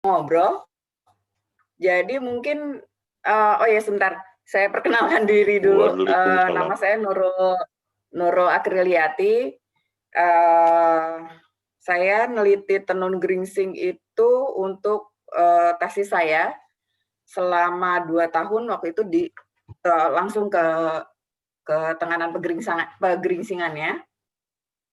ngobrol. Jadi mungkin oh ya sebentar, saya perkenalkan diri dulu. Nama saya Nurul Akriliati. Saya neliti tenun geringsing itu untuk tesis saya selama 2 tahun. Waktu itu langsung ke tenganan pegeringsingannya.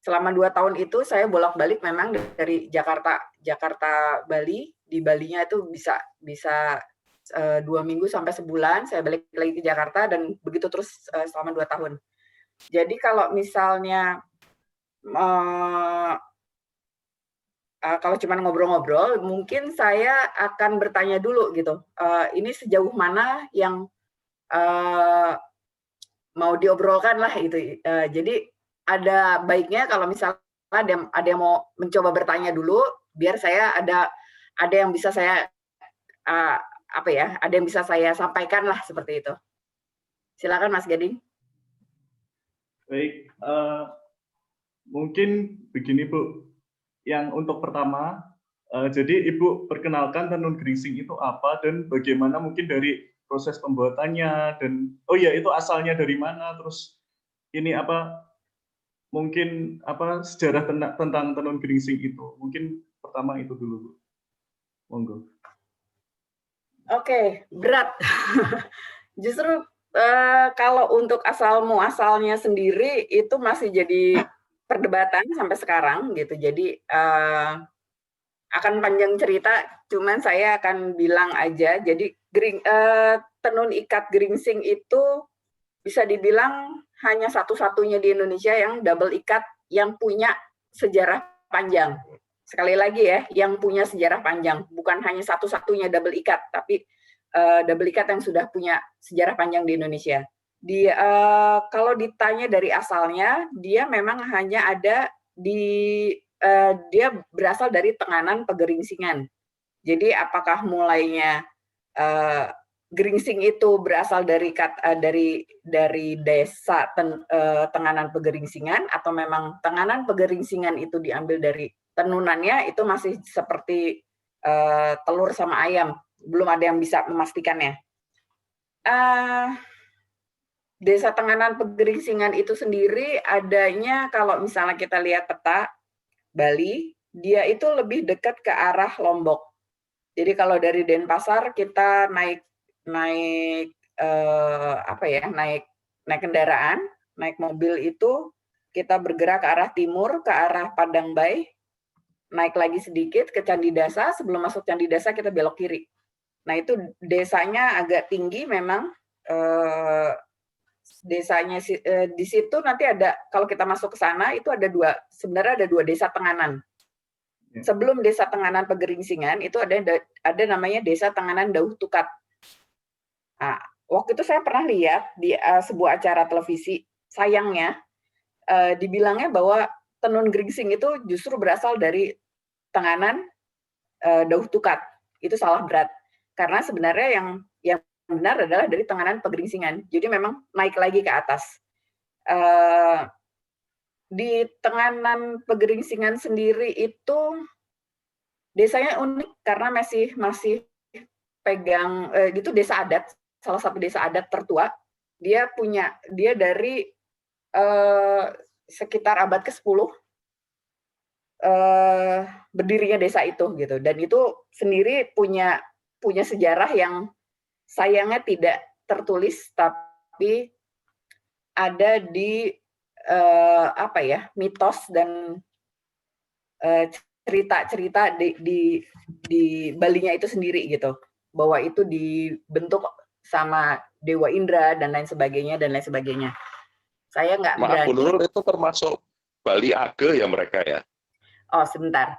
Selama 2 tahun itu saya bolak-balik memang dari Jakarta Bali. Di Balinya itu bisa 2 minggu sampai sebulan, saya balik lagi ke Jakarta dan begitu terus selama 2 tahun. Jadi kalau misalnya kalau cuma ngobrol-ngobrol, mungkin saya akan bertanya dulu gitu, ini sejauh mana yang mau diobrolkan lah itu. Jadi ada baiknya kalau misalnya ada yang mau mencoba bertanya dulu, biar saya ada yang bisa saya ada yang bisa saya sampaikan lah seperti itu. Silakan Mas Gading. Baik, mungkin begini Bu, yang untuk pertama, jadi Ibu perkenalkan tenun geringsing itu apa dan bagaimana mungkin dari proses pembuatannya dan oh ya itu asalnya dari mana, terus ini apa mungkin apa sejarah tentang tenun geringsing itu. Mungkin pertama itu dulu Bu. Monggo. Oke, berat. Justru kalau untuk asal muasalnya sendiri itu masih jadi perdebatan sampai sekarang gitu. Jadi akan panjang cerita, cuman saya akan bilang aja. Jadi tenun ikat geringsing itu bisa dibilang hanya satu-satunya di Indonesia yang double ikat yang punya sejarah panjang. Sekali lagi ya, yang punya sejarah panjang, bukan hanya satu-satunya double ikat, tapi double ikat yang sudah punya sejarah panjang di Indonesia. Kalau ditanya dari asalnya, dia memang hanya ada dia berasal dari tenganan pegeringsingan. Jadi apakah mulainya geringsing itu berasal dari desa tenganan pegeringsingan atau memang tenganan pegeringsingan itu diambil dari tenunannya, itu masih seperti telur sama ayam, belum ada yang bisa memastikannya. Desa Tenganan Pegeringsingan itu sendiri adanya kalau misalnya kita lihat peta Bali, dia itu lebih dekat ke arah Lombok. Jadi kalau dari Denpasar kita naik kendaraan, naik mobil itu kita bergerak ke arah timur, ke arah Padangbai, naik lagi sedikit ke Candi Dasa, sebelum masuk Candi Dasa kita belok kiri. Nah itu desanya agak tinggi memang, desanya di situ nanti ada, kalau kita masuk ke sana itu sebenarnya ada 2 desa tenganan. Sebelum Desa Tenganan Pegeringsingan itu ada namanya Desa Tenganan Dauh Tukat. Nah, waktu itu saya pernah lihat di sebuah acara televisi, sayangnya dibilangnya bahwa tenun geringsing itu justru berasal dari Tenganan Dauh Tukat. Itu salah berat. Karena sebenarnya yang benar adalah dari Tenganan Pegeringsingan. Jadi memang naik lagi ke atas. Di Tenganan Pegeringsingan sendiri itu desanya unik karena masih pegang itu desa adat, salah satu desa adat tertua. Dia dari sekitar abad ke-10 berdirinya desa itu gitu, dan itu sendiri punya sejarah yang sayangnya tidak tertulis, tapi ada di mitos dan cerita-cerita di Balinya itu sendiri gitu, bahwa itu dibentuk sama Dewa Indra dan lain sebagainya. Saya nggak berani. Maaf, Bu Nurul, itu termasuk Bali Age ya mereka ya? Oh, sebentar.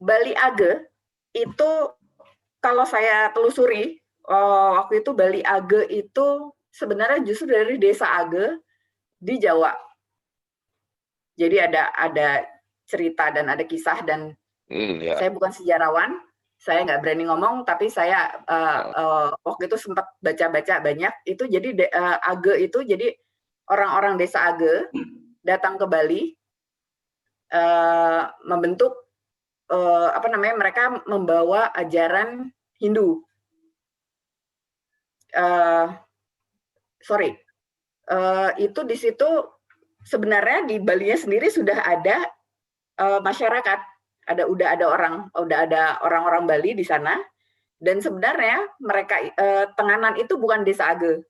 Bali Age itu kalau saya telusuri, waktu itu Bali Age itu sebenarnya justru dari desa Age di Jawa. Jadi ada cerita dan ada kisah, dan saya bukan sejarawan, saya nggak berani ngomong, tapi saya waktu itu sempat baca-baca banyak. Itu jadi Age itu jadi orang-orang desa Age datang ke Bali membentuk mereka membawa ajaran Hindu. Itu di situ sebenarnya di Bali-nya sendiri sudah ada masyarakat, udah ada orang-orang Bali di sana, dan sebenarnya mereka Tenganan itu bukan desa Age.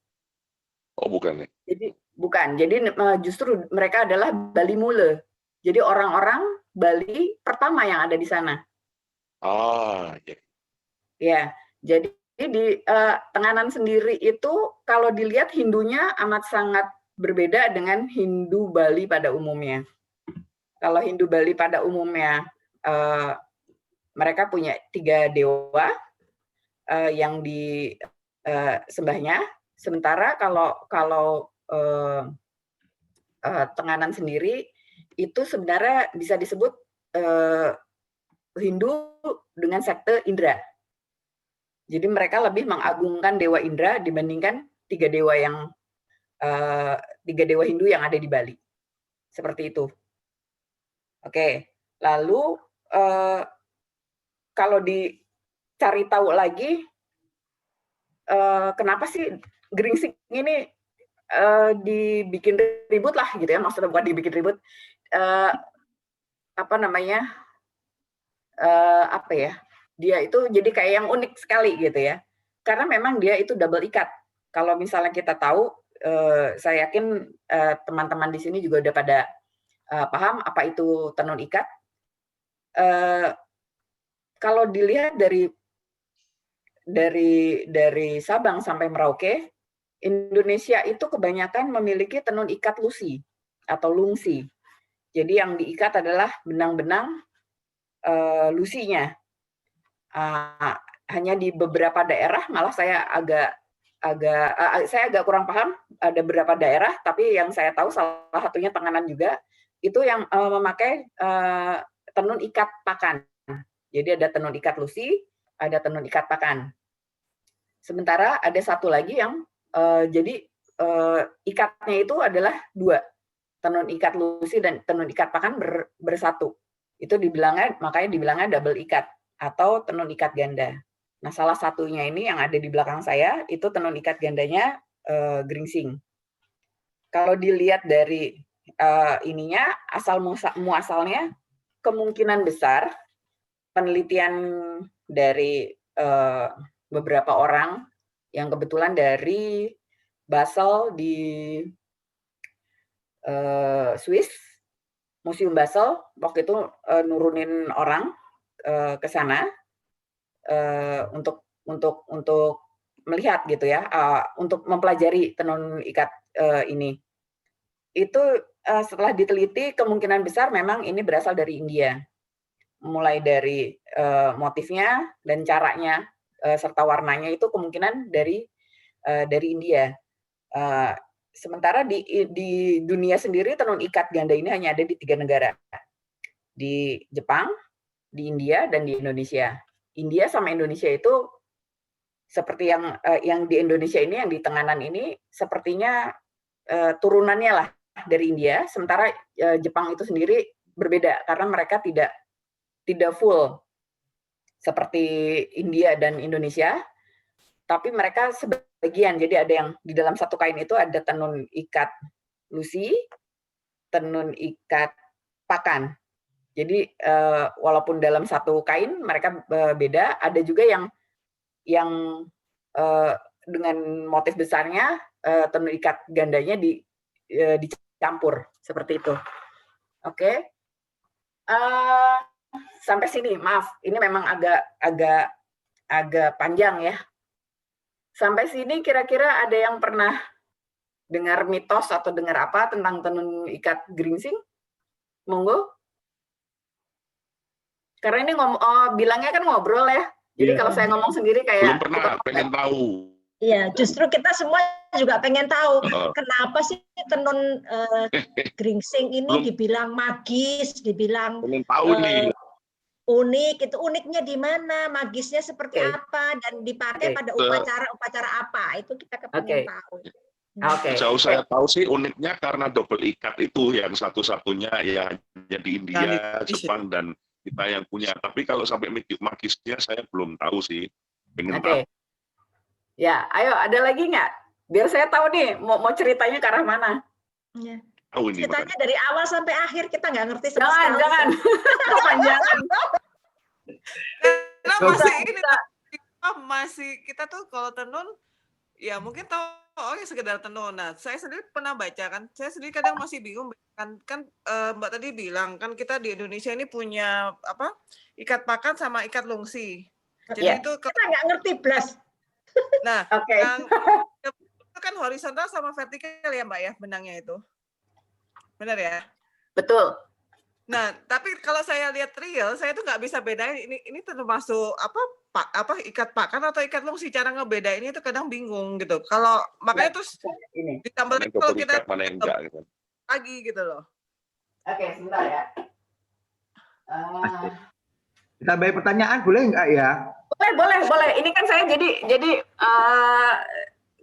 Oh, bukan ya? Jadi bukan. Jadi justru mereka adalah Bali Mule. Jadi orang-orang Bali pertama yang ada di sana. Ah, ya. Ya, jadi di Tenganan sendiri itu kalau dilihat Hindunya amat sangat berbeda dengan Hindu Bali pada umumnya. Kalau Hindu Bali pada umumnya mereka punya 3 dewa yang disembahnya. Sementara kalau Tenganan sendiri itu sebenarnya bisa disebut Hindu dengan sekte Indra. Jadi mereka lebih mengagungkan Dewa Indra dibandingkan 3 dewa Hindu yang ada di Bali. Seperti itu. Oke, lalu kalau dicari tahu lagi, kenapa sih Gringsing ini dibikin ribut lah gitu ya, maksudnya bukan dibikin ribut, dia itu jadi kayak yang unik sekali gitu ya, karena memang dia itu double ikat. Kalau misalnya kita tahu, saya yakin teman-teman di sini juga udah pada paham apa itu tenun ikat. Kalau dilihat dari Sabang sampai Merauke, Indonesia itu kebanyakan memiliki tenun ikat lusi atau lungsi. Jadi yang diikat adalah benang-benang lusinya. Hanya di beberapa daerah, malah saya agak kurang paham, ada beberapa daerah, tapi yang saya tahu salah satunya Tenganan juga, itu yang memakai tenun ikat pakan. Jadi ada tenun ikat lusi, ada tenun ikat pakan. Sementara ada satu lagi yang ikatnya itu adalah 2, tenun ikat lusi dan tenun ikat pakan bersatu. Itu makanya dibilangnya double ikat atau tenun ikat ganda. Nah, salah satunya ini yang ada di belakang saya itu tenun ikat gandanya Gringsing. Kalau dilihat dari ininya asal muasalnya, kemungkinan besar penelitian dari beberapa orang yang kebetulan dari Basel di Swiss, Museum Basel waktu itu nurunin orang ke sana untuk melihat gitu ya, untuk mempelajari tenun ikat ini. Itu setelah diteliti kemungkinan besar memang ini berasal dari India. Mulai dari motifnya dan caranya serta warnanya itu kemungkinan dari India. Sementara di dunia sendiri tenun ikat ganda ini hanya ada di 3 negara, di Jepang, di India, dan di Indonesia. India sama Indonesia itu seperti yang di Indonesia ini, yang di Tenganan ini sepertinya turunannya lah dari India. Sementara Jepang itu sendiri berbeda karena mereka tidak full seperti India dan Indonesia, tapi mereka sebagian. Jadi ada yang di dalam satu kain itu ada tenun ikat lusi, tenun ikat pakan. Jadi walaupun dalam satu kain mereka beda, ada juga yang dengan motif besarnya tenun ikat gandanya dicampur seperti itu. Oke. Sampai sini, maaf, ini memang agak panjang ya. Sampai sini kira-kira ada yang pernah dengar mitos atau dengar apa tentang tenun ikat Gringsing? Monggo. Karena ini bilangnya kan ngobrol ya. Jadi kalau saya ngomong sendiri kayak belum pernah, pengen tahu. Iya, justru kita semua juga pengen tahu kenapa sih tenun Gringsing ini dibilang magis, dibilang pengen tahu nih. Unik. Itu uniknya di mana, magisnya seperti apa, dan dipakai pada upacara apa, itu kita kepingin tahu. Jauh saya tahu sih uniknya karena double ikat itu yang satu-satunya ya hanya di India, Jepang, dan kita yang punya. Tapi kalau sampai magisnya saya belum tahu sih. Pengen Oke. tahu. Ya, ayo ada lagi nggak? Biar saya tahu nih mau ceritanya ke arah mana. Ya. Tahu ini Ceritanya makanya. dari awal sampai akhir kita nggak ngerti sama sekali. Jangan. Kepanjangan. Karena masih kita tuh kalau tenun ya mungkin tahu ya sekedar tenun. Nah, saya sendiri pernah baca kan. Saya sendiri kadang masih bingung kan Mbak tadi bilang kan kita di Indonesia ini punya apa? Ikat pakan sama ikat lungsi. Jadi itu kita nggak ngerti blas. Nah, Oke. yang itu kan horizontal sama vertikal ya Mbak ya benangnya itu. Benar ya? Betul. Nah, tapi kalau saya lihat real, saya tuh nggak bisa bedain ini termasuk apa ikat pakan atau ikat lungsi. Cara ngebedainnya itu kadang bingung gitu. Kalau makanya terus ditambah lagi kalau kita mana yang enggak gitu. Lagi gitu loh. Oke, sebentar ya. Kita bayar pertanyaan boleh nggak ya? Boleh. Ini kan saya jadi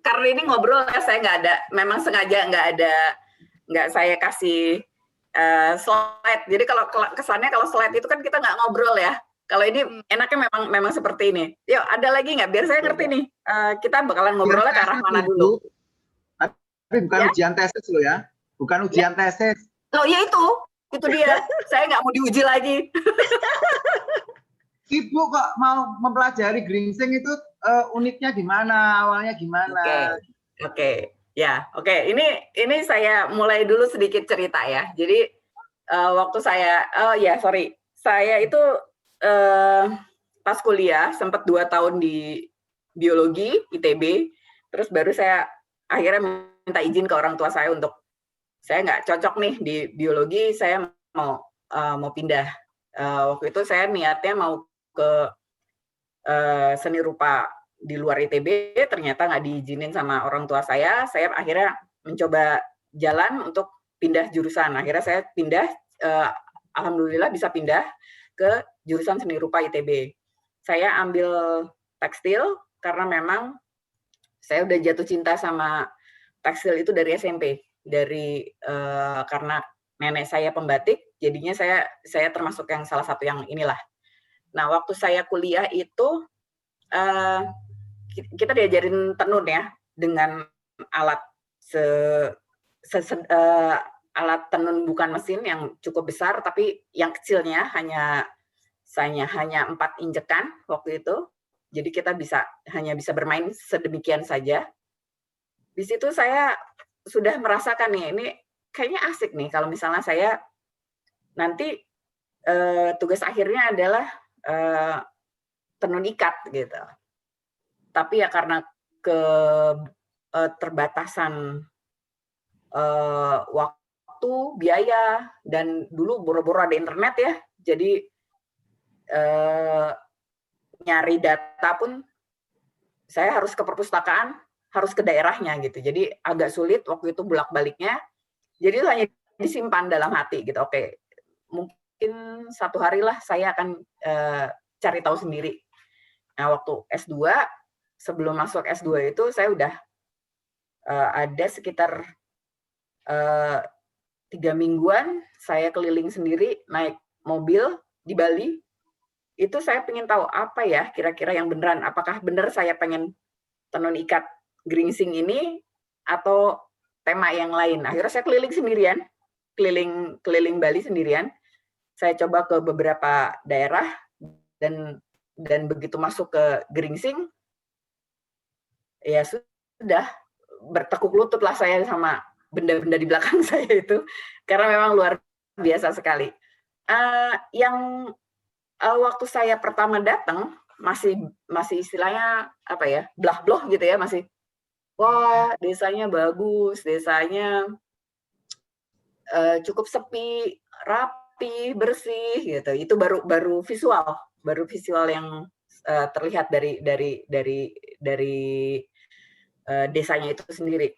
karena ini ngobrol ya, saya memang sengaja nggak saya kasih slide. Jadi kalau kesannya kalau slide itu kan kita nggak ngobrol ya. Kalau ini enaknya memang seperti ini. Yuk, ada lagi nggak? Biar saya ngerti nih. Kita bakalan ngobrolnya ke arah mana dulu? Tapi bukan ujian tesis loh ya. Bukan ujian tesis. Loh ya itu dia. Saya nggak mau diuji lagi. Ibu kok mau mempelajari geringsing itu uniknya gimana, awalnya gimana? Oke. Ya, oke. Ini saya mulai dulu sedikit cerita ya. Jadi waktu saya itu pas kuliah sempat 2 tahun di biologi ITB, terus baru saya akhirnya minta izin ke orang tua saya untuk saya nggak cocok nih di biologi, saya mau pindah. Waktu itu saya niatnya mau ke seni rupa di luar ITB, ternyata nggak diizinin sama orang tua saya akhirnya mencoba jalan untuk pindah jurusan. Akhirnya saya pindah, alhamdulillah bisa pindah ke jurusan seni rupa ITB. Saya ambil tekstil karena memang saya udah jatuh cinta sama tekstil itu dari SMP, karena nenek saya pembatik, jadinya saya termasuk yang salah satu yang inilah. Nah, waktu saya kuliah itu kita diajarin tenun ya dengan alat alat tenun bukan mesin yang cukup besar, tapi yang kecilnya hanya 4 injekan waktu itu. Jadi kita hanya bisa bermain sedemikian saja. Di situ saya sudah merasakan nih, ini kayaknya asik nih kalau misalnya saya nanti tugas akhirnya adalah tenun ikat gitu. Tapi ya karena keterbatasan waktu, biaya, dan dulu boro-boro ada internet ya, jadi nyari data pun saya harus ke perpustakaan, harus ke daerahnya gitu. Jadi agak sulit waktu itu bolak-baliknya. Jadi itu hanya disimpan dalam hati gitu. Oke, mungkin satu hari lah saya akan cari tahu sendiri. Nah, waktu S2, sebelum masuk S2 itu saya udah ada sekitar 3 mingguan saya keliling sendiri naik mobil di Bali. Itu saya pengen tahu apa ya kira-kira yang beneran, apakah bener saya pengen tenun ikat geringsing ini atau tema yang lain. Akhirnya saya keliling sendirian, keliling Bali sendirian. Saya coba ke beberapa daerah dan begitu masuk ke geringsing, ya sudah bertekuk lutut lah saya sama benda-benda di belakang saya itu, karena memang luar biasa sekali. Yang waktu saya pertama datang masih istilahnya apa ya, blah-bloh gitu ya, masih wah desanya bagus, desanya cukup sepi, rapi, bersih gitu. Itu baru visual yang terlihat dari desanya itu sendiri.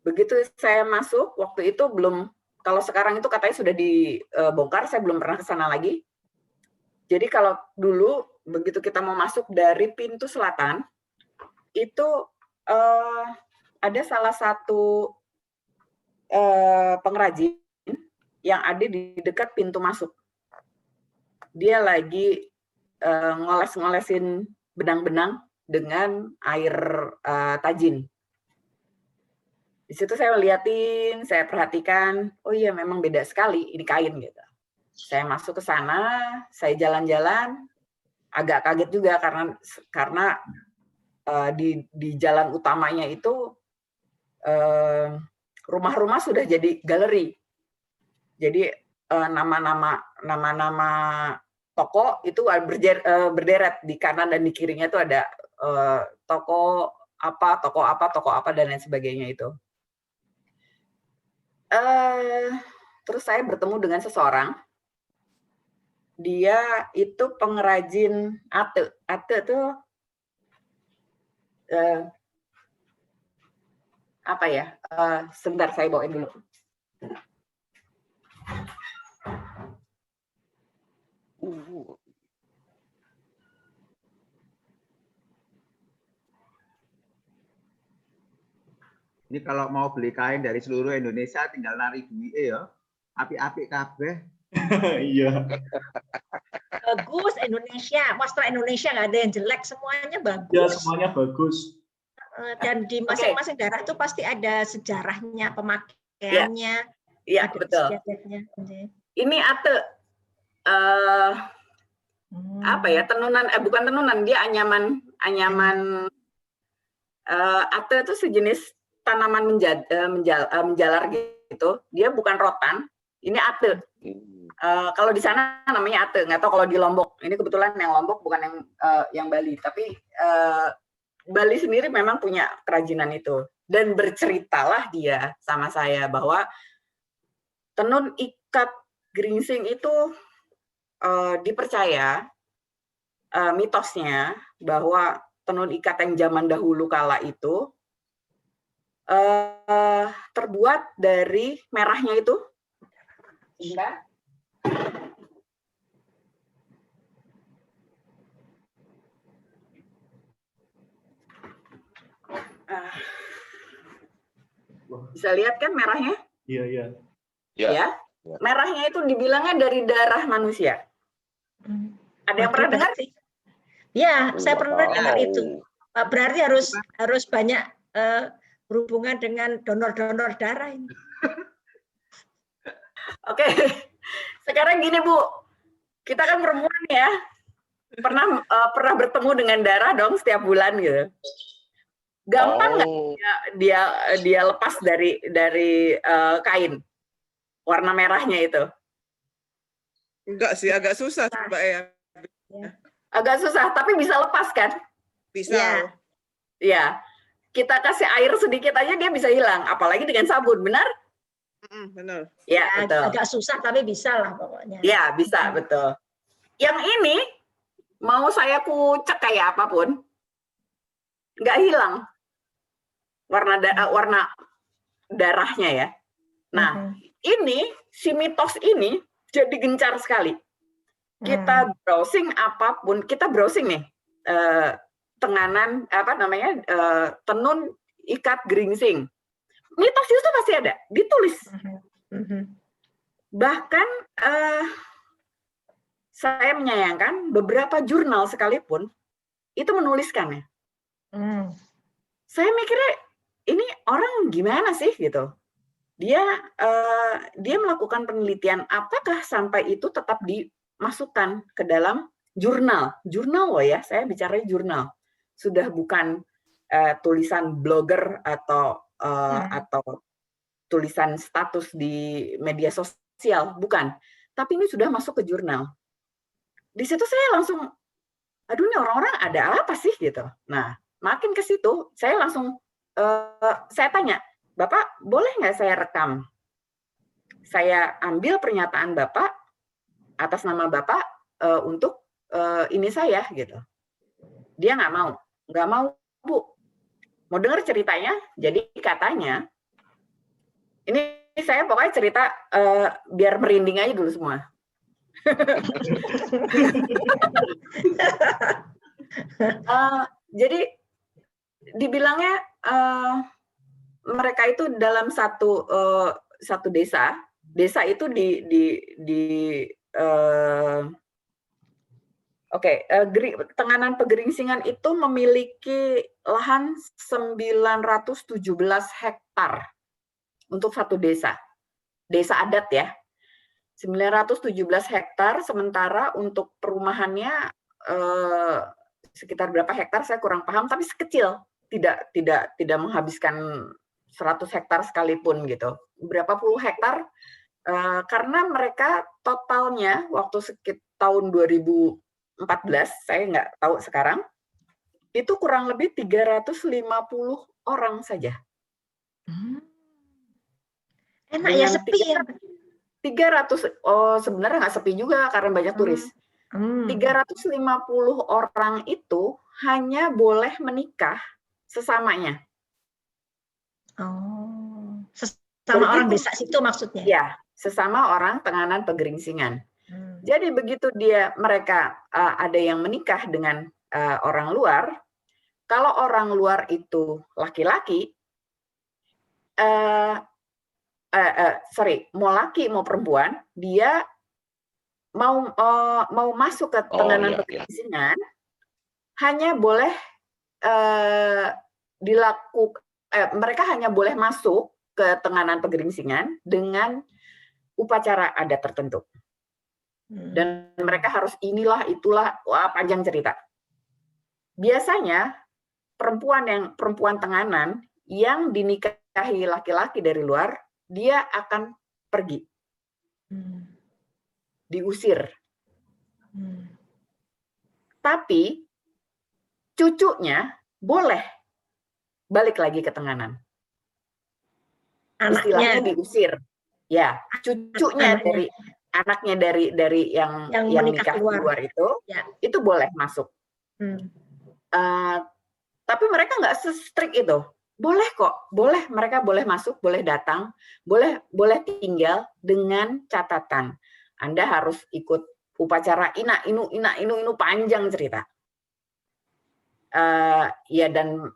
Begitu saya masuk, waktu itu belum, kalau sekarang itu katanya sudah dibongkar, saya belum pernah ke sana lagi. Jadi kalau dulu begitu kita mau masuk dari pintu selatan, itu ada salah satu pengrajin yang ada di dekat pintu masuk. dia lagi ngoles-ngolesin benang-benang dengan air tajin. Di situ saya liatin, saya perhatikan, oh iya memang beda sekali ini kain gitu. Saya masuk ke sana, saya jalan-jalan, agak kaget juga karena di jalan utamanya itu rumah-rumah sudah jadi galeri. Jadi nama-nama toko itu berderet di kanan dan di kirinya itu ada toko apa dan lain sebagainya itu. Terus saya bertemu dengan seseorang. Dia itu pengrajin ate. Ate itu apa ya? Sebentar saya bawain dulu. Ini kalau mau beli kain dari seluruh Indonesia tinggal nari duit ya. Apik-apik kabeh. Iya. Bagus Indonesia, wastra Indonesia nggak ada yang jelek, semuanya bagus. Ya, semuanya bagus. Dan di masing-masing daerah itu pasti ada sejarahnya, pemakaiannya. Iya, betul. Ini ate apa ya, tenunan, bukan tenunan, dia anyaman ate itu sejenis tanaman menjalar gitu. Dia bukan rotan, ini ate. Kalau di sana namanya ate, nggak tahu kalau di Lombok. Ini kebetulan yang Lombok bukan yang Bali, tapi Bali sendiri memang punya kerajinan itu. Dan berceritalah dia sama saya bahwa tenun ikat geringsing itu dipercaya mitosnya bahwa tenun ikat yang zaman dahulu kala itu terbuat dari merahnya itu. Iya. Bisa lihat kan merahnya? Iya. Ya. Merahnya itu dibilangnya dari darah manusia. Ada yang pernah dengar sih? Ya, saya pernah dengar itu. Berarti harus banyak berhubungan dengan donor-donor darah ini. Oke. Sekarang gini Bu, kita kan perempuan ya, pernah bertemu dengan darah dong setiap bulan gitu. Gampang nggak dia lepas dari kain warna merahnya itu? Enggak sih, agak susah Mbak ya. Agak susah, tapi bisa lepas kan? Bisa. Iya. Kita kasih air sedikit aja dia bisa hilang, apalagi dengan sabun, benar? Benar. Ya, betul. Agak susah tapi bisa lah pokoknya. Ya, bisa, betul. Yang ini mau saya kucek kayak apapun, nggak hilang warna darahnya ya. Nah, ini si mitos ini jadi gencar sekali. Kita browsing apapun, kita browsing nih tenganan tenun ikat geringsing. Mitos itu pasti ada, ditulis. Bahkan saya menyayangkan beberapa jurnal sekalipun itu menuliskannya. Saya mikirnya ini orang gimana sih gitu. Dia melakukan penelitian apakah sampai itu tetap dimasukkan ke dalam jurnal loh ya, saya bicara jurnal, sudah bukan tulisan blogger atau tulisan status di media sosial, bukan, tapi ini sudah masuk ke jurnal. Di situ saya langsung, aduh ini orang-orang ada apa sih gitu. Nah, makin ke situ saya langsung saya tanya, Bapak boleh nggak saya rekam? Saya ambil pernyataan Bapak atas nama Bapak untuk ini saya gitu. Dia nggak mau Bu. Mau dengar ceritanya? Jadi katanya, ini saya pokoknya cerita biar merinding aja dulu semua. Jadi dibilangnya mereka itu dalam satu desa itu Oke, Tenganan Pegeringsingan itu memiliki lahan 917 hektar untuk satu desa adat ya. 917 hektar, sementara untuk perumahannya sekitar berapa hektar saya kurang paham, tapi sekecil, tidak menghabiskan 100 hektar sekalipun gitu. Berapa puluh hektar, karena mereka totalnya waktu sekitar tahun 2014, saya nggak tahu sekarang, itu kurang lebih 350 orang saja. Enak ya, sepi ya. 300, sebenarnya nggak sepi juga karena banyak turis. 350 orang itu hanya boleh menikah sesamanya. Oh, sesama orang desa situ maksudnya? Ya, sesama orang Tenganan Pegeringsingan. Jadi begitu mereka ada yang menikah dengan orang luar, kalau orang luar itu laki-laki, mau laki mau perempuan, dia mau masuk ke Tenganan Pegeringsingan, hanya boleh mereka hanya boleh masuk ke Tenganan Pegeringsingan dengan upacara adat tertentu. Dan mereka harus inilah, itulah, wah panjang cerita. Biasanya perempuan Tenganan yang dinikahi laki-laki dari luar, dia akan pergi. Diusir. Tapi cucunya boleh balik lagi ke Tenganan. Istilahnya diusir. Ya, cucunya anaknya dari yang nikah keluar itu boleh masuk. Tapi mereka nggak se-strict itu. Boleh kok, mereka boleh masuk, boleh datang, boleh tinggal dengan catatan Anda harus ikut upacara ina inu panjang cerita. Ya, dan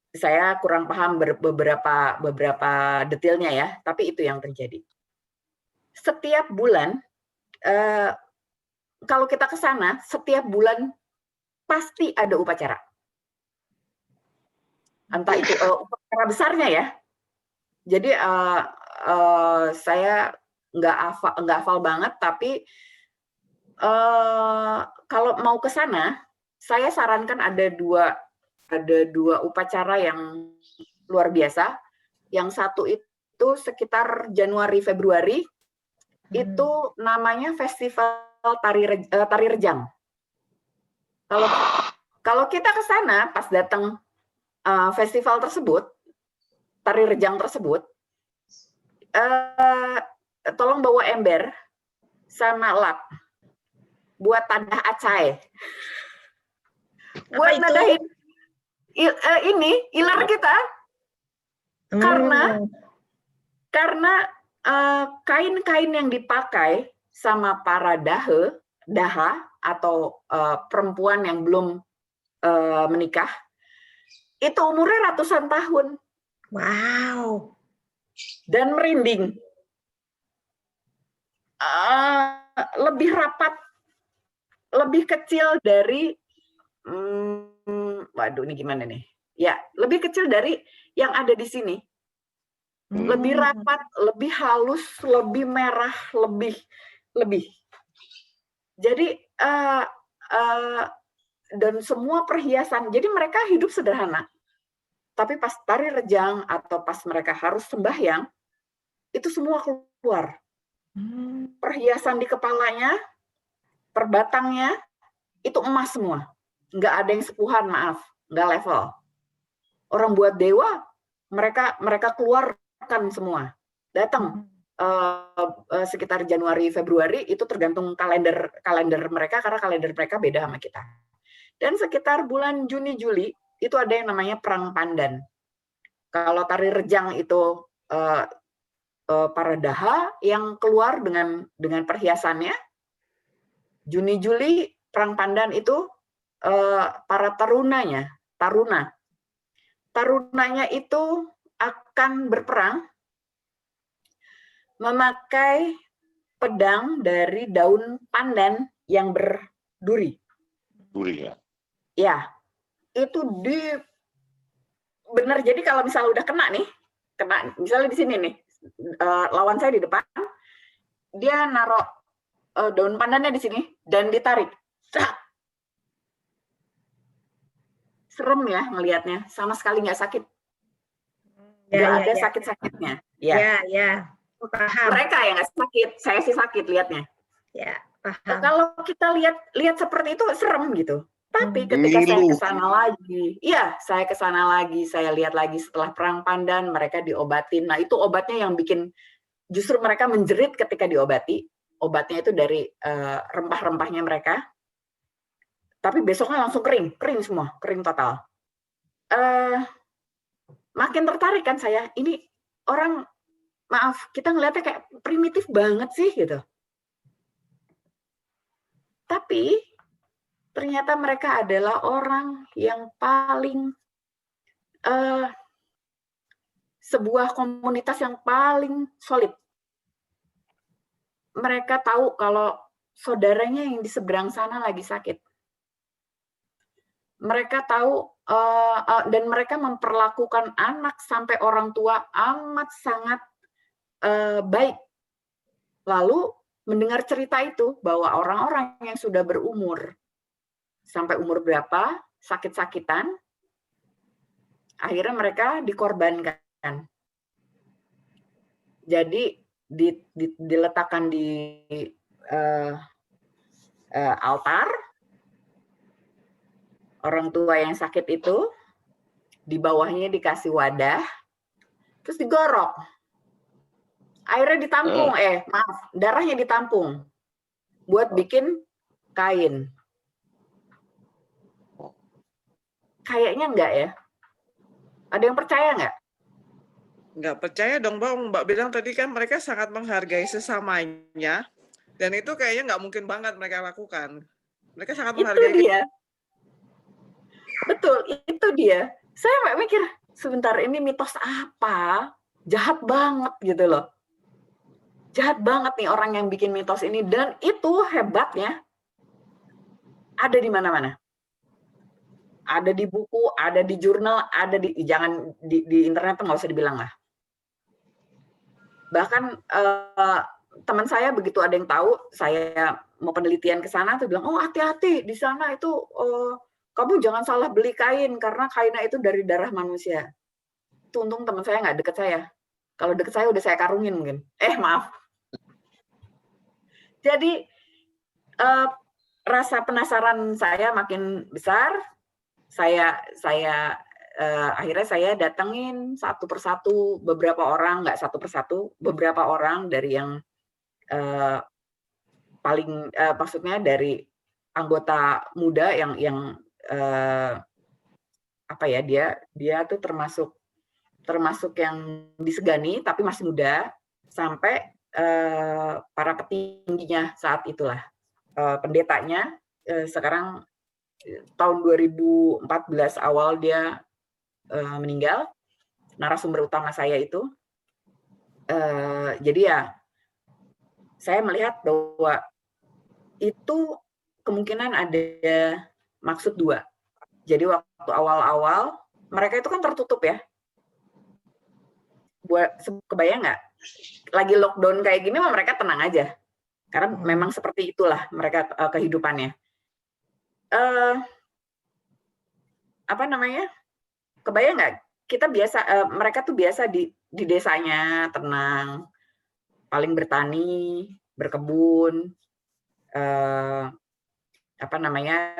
saya kurang paham beberapa detailnya ya, tapi itu yang terjadi. Setiap bulan, kalau kita ke sana, setiap bulan pasti ada upacara. Entah itu upacara besarnya ya. Jadi saya nggak hafal banget, tapi kalau mau ke sana, saya sarankan ada dua upacara yang luar biasa. Yang satu itu sekitar Januari Februari, itu namanya Festival Tari Rejang. Kalau kita ke sana pas datang festival tersebut, Tari Rejang tersebut, tolong bawa ember sama lap buat tadah acai. Buat nadahin ilar kita. Karena kain-kain yang dipakai sama para daha atau perempuan yang belum menikah, itu umurnya ratusan tahun. Wow. Dan merinding. Lebih rapat, lebih kecil dari, waduh ini gimana nih? Ya, lebih kecil dari yang ada di sini. Lebih rapat, lebih halus, lebih merah, lebih. Jadi dan semua perhiasan. Jadi mereka hidup sederhana. Tapi pas tari rejang atau pas mereka harus sembahyang, itu semua keluar. Perhiasan di kepalanya, perbatangnya, itu emas semua. Nggak ada yang sepuhan, maaf. Nggak level. Orang buat dewa, mereka keluarkan semua. Datang sekitar Januari Februari, itu tergantung kalender mereka, karena kalender mereka beda sama kita. Dan sekitar bulan Juni Juli itu ada yang namanya Perang Pandan. Kalau tari rejang itu para daha yang keluar dengan perhiasannya. Juni Juli Perang Pandan itu para tarunanya itu akan berperang memakai pedang dari daun pandan yang berduri. Duri ya. Ya, itu bener. Jadi kalau misalnya udah kena misalnya di sini nih, lawan saya di depan, dia naruh daun pandannya di sini dan ditarik. Serem ya ngelihatnya, sama sekali nggak sakit. Nggak ada sakit-sakitnya. Ya, paham. Mereka yang nggak sakit, saya sih sakit lihatnya. Ya, paham. Kalau kita lihat seperti itu serem gitu. Tapi ketika saya ke sana lagi, saya lihat lagi setelah perang pandan, mereka diobatin. Nah, itu obatnya yang bikin justru mereka menjerit ketika diobati. Obatnya itu dari rempah-rempahnya mereka. Tapi besoknya langsung kering semua, kering total. Makin tertarik kan saya, ini orang, maaf, kita ngeliatnya kayak primitif banget sih gitu. Tapi ternyata mereka adalah orang yang paling sebuah komunitas yang paling solid. Mereka tahu kalau saudaranya yang di seberang sana lagi sakit. Mereka tahu dan mereka memperlakukan anak sampai orang tua amat sangat baik. Lalu mendengar cerita itu bahwa orang-orang yang sudah berumur sampai umur berapa sakit-sakitan, akhirnya mereka dikorbankan. Jadi diletakkan di altar. Orang tua yang sakit itu, di bawahnya dikasih wadah, terus digorok. Airnya ditampung, darahnya ditampung buat bikin kain. Kayaknya enggak ya? Ada yang percaya nggak? Nggak percaya dong, Bang. Mbak bilang tadi kan mereka sangat menghargai sesamanya, dan itu kayaknya nggak mungkin banget mereka lakukan. Mereka sangat menghargai. Itu dia. Betul, itu dia. Saya mikir, sebentar, ini mitos apa? Jahat banget gitu loh. Jahat banget nih orang yang bikin mitos ini. Dan itu hebatnya ada di mana-mana. Ada di buku, ada di jurnal, ada jangan di internet nggak usah dibilang lah. Bahkan teman saya begitu ada yang tahu saya mau penelitian ke sana tuh bilang, oh hati-hati di sana itu kamu jangan salah beli kain karena kainnya itu dari darah manusia. Itu untung teman saya nggak deket saya. Kalau deket saya udah saya karungin mungkin. Maaf. Jadi rasa penasaran saya makin besar. Akhirnya saya datengin satu persatu beberapa orang, nggak satu persatu, beberapa orang dari yang maksudnya dari anggota muda yang dia tuh termasuk yang disegani tapi masih muda, sampai para petingginya saat itulah, pendetanya sekarang tahun 2014 awal dia meninggal, narasumber utama saya itu. Jadi ya saya melihat bahwa itu kemungkinan ada maksud dua. Jadi waktu awal-awal mereka itu kan tertutup ya. Kebayang nggak? Lagi lockdown kayak gini mah mereka tenang aja. Karena memang seperti itulah mereka kehidupannya. Kebayang nggak? Mereka tuh biasa di desanya tenang, paling bertani, berkebun,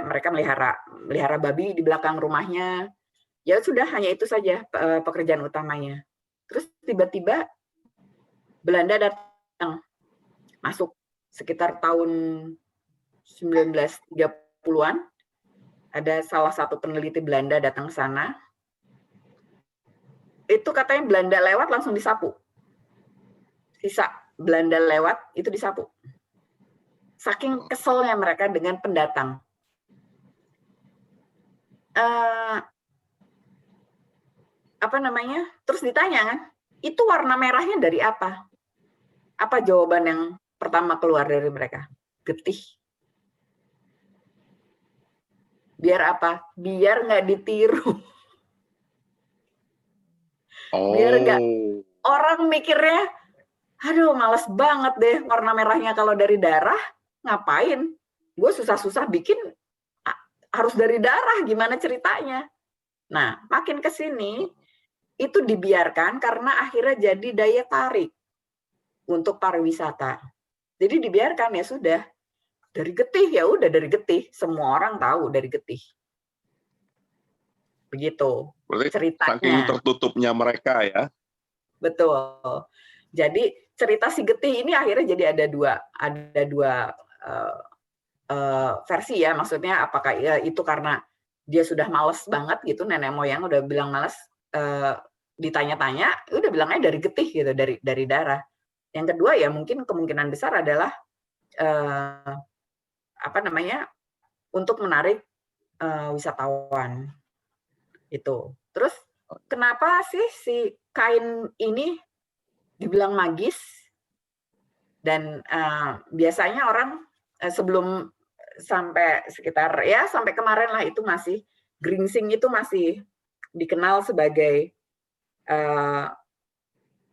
mereka melihara babi di belakang rumahnya. Ya sudah, hanya itu saja pekerjaan utamanya. Terus tiba-tiba Belanda datang, masuk sekitar tahun 1930-an. Ada salah satu peneliti Belanda datang ke sana. Itu katanya Belanda lewat langsung disapu. Sisa Belanda lewat itu disapu. Saking keselnya mereka dengan pendatang. Terus ditanya kan, itu warna merahnya dari apa? Apa jawaban yang pertama keluar dari mereka? Getih. Biar apa? Biar nggak ditiru. Biar nggak Oh, orang mikirnya, aduh males banget deh warna merahnya kalau dari darah, ngapain? Gue susah-susah bikin harus dari darah, gimana ceritanya? Nah, makin ke sini itu dibiarkan karena akhirnya jadi daya tarik untuk pariwisata. Jadi dibiarkan, ya sudah, dari getih ya udah dari getih, semua orang tahu dari getih. Begitu berarti saking ceritanya. tertutupnya mereka ya. Betul. Jadi cerita si getih ini akhirnya jadi ada dua versi ya, maksudnya apakah ya itu karena dia sudah males banget gitu, nenek moyang udah bilang males, ditanya-tanya, udah bilangnya dari getih gitu, dari darah. Yang kedua ya mungkin kemungkinan besar adalah apa namanya, untuk menarik wisatawan itu. Terus kenapa sih si kain ini dibilang magis? Dan biasanya orang sebelum sampai sekitar ya sampai kemarin lah itu masih geringsing itu masih dikenal sebagai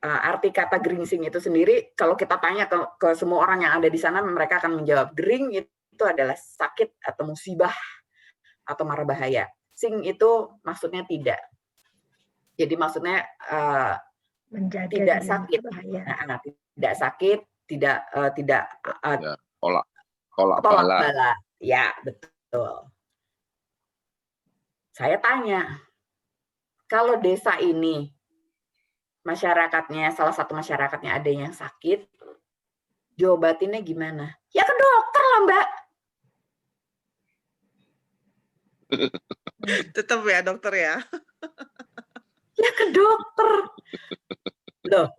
arti kata geringsing itu sendiri. Kalau kita tanya ke semua orang yang ada di sana, mereka akan menjawab gering itu adalah sakit atau musibah atau mara bahaya. Sing itu maksudnya tidak. Jadi maksudnya Menjaga tidak dari sakit, tidak sakit, tidak Ya, tolak tolak bala. bala. Ya, betul. Saya tanya, kalau desa ini masyarakatnya, salah satu masyarakatnya ada yang sakit, diobatinnya gimana? Ya ke dokter lah, Mbak. Tetap ya dokter ya. Ya ke dokter. Loh,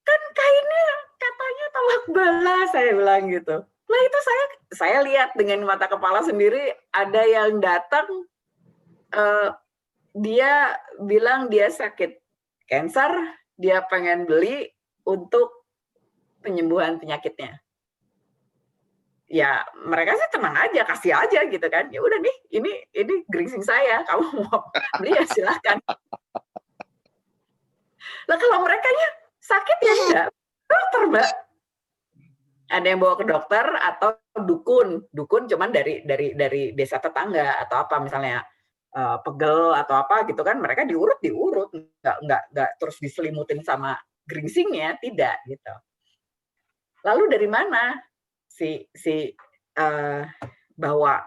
kan kainnya katanya tolak bala, saya bilang gitu. Nah itu saya lihat dengan mata kepala sendiri, ada yang datang, dia bilang dia sakit cancer, dia pengen beli untuk penyembuhan penyakitnya. Ya mereka sih tenang aja, kasih aja gitu kan. Ya udah nih, ini geringsing saya, kamu mau beli ya silahkan. Lah kalau merekanya sakit ya enggak, dokter Mbak. Ada yang bawa ke dokter atau dukun cuman dari desa tetangga atau apa misalnya pegel atau apa gitu kan, mereka diurut nggak terus diselimutin sama geringsingnya, tidak gitu. Lalu dari mana si bawa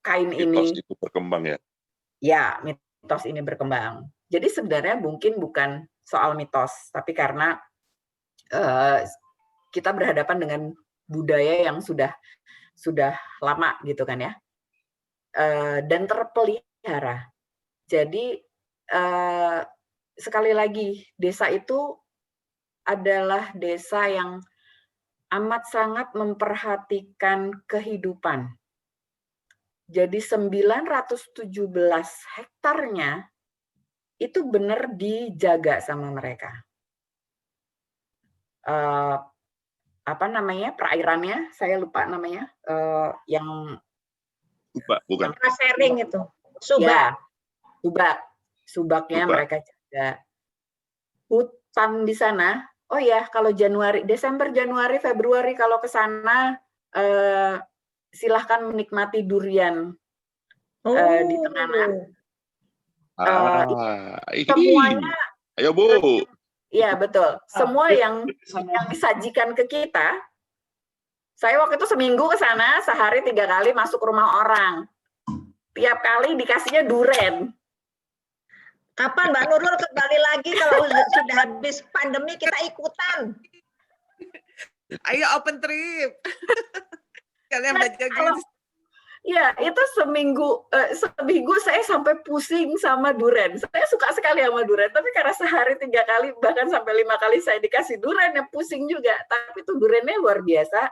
kain Mitos ini? itu berkembang ya. Ya, mitos ini berkembang. Jadi sebenarnya mungkin bukan soal mitos, tapi karena kita berhadapan dengan budaya yang sudah lama gitu kan ya, dan terpelihara. Jadi sekali lagi, desa itu adalah desa yang amat sangat memperhatikan kehidupan. Jadi 917 hektarnya itu benar dijaga sama mereka. Apa namanya, perairannya, saya lupa namanya, yang Bukan. Sharing itu. Subak. Ya, subaknya mereka jaga. Hutan di sana, oh ya, kalau Desember, Januari, Februari kalau ke sana silahkan menikmati durian di Tenganan. Semuanya. Ayo Bu. Iya betul. Semua yang disajikan ke kita. Saya waktu itu seminggu ke sana, sehari 3 kali masuk rumah orang. Tiap kali dikasihnya duren. Kapan Mbak Nurul kembali lagi kalau sudah habis pandemi kita ikutan? Ayo open trip. Kalian belajar gitu. Ya, itu seminggu saya sampai pusing sama duren. Saya suka sekali sama duren, tapi karena sehari 3 kali, bahkan sampai 5 kali saya dikasih duren, ya pusing juga. Tapi itu durennya luar biasa,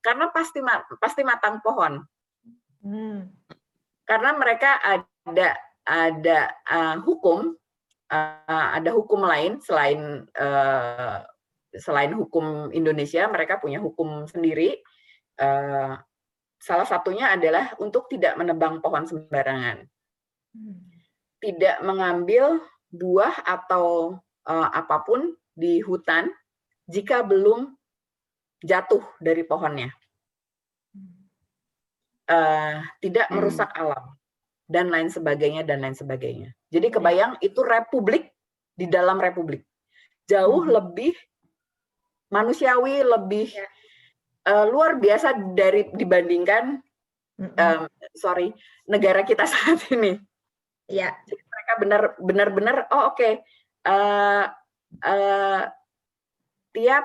karena pasti matang pohon. Karena mereka ada hukum, ada hukum lain selain hukum Indonesia, mereka punya hukum sendiri. salah satunya adalah untuk tidak menebang pohon sembarangan, tidak mengambil buah atau apapun di hutan jika belum jatuh dari pohonnya, tidak merusak alam, dan lain sebagainya, dan lain sebagainya. Jadi kebayang itu republik di dalam republik. Jauh lebih manusiawi, lebih luar biasa dibandingkan negara kita saat ini. Ya. Jadi mereka benar-benar tiap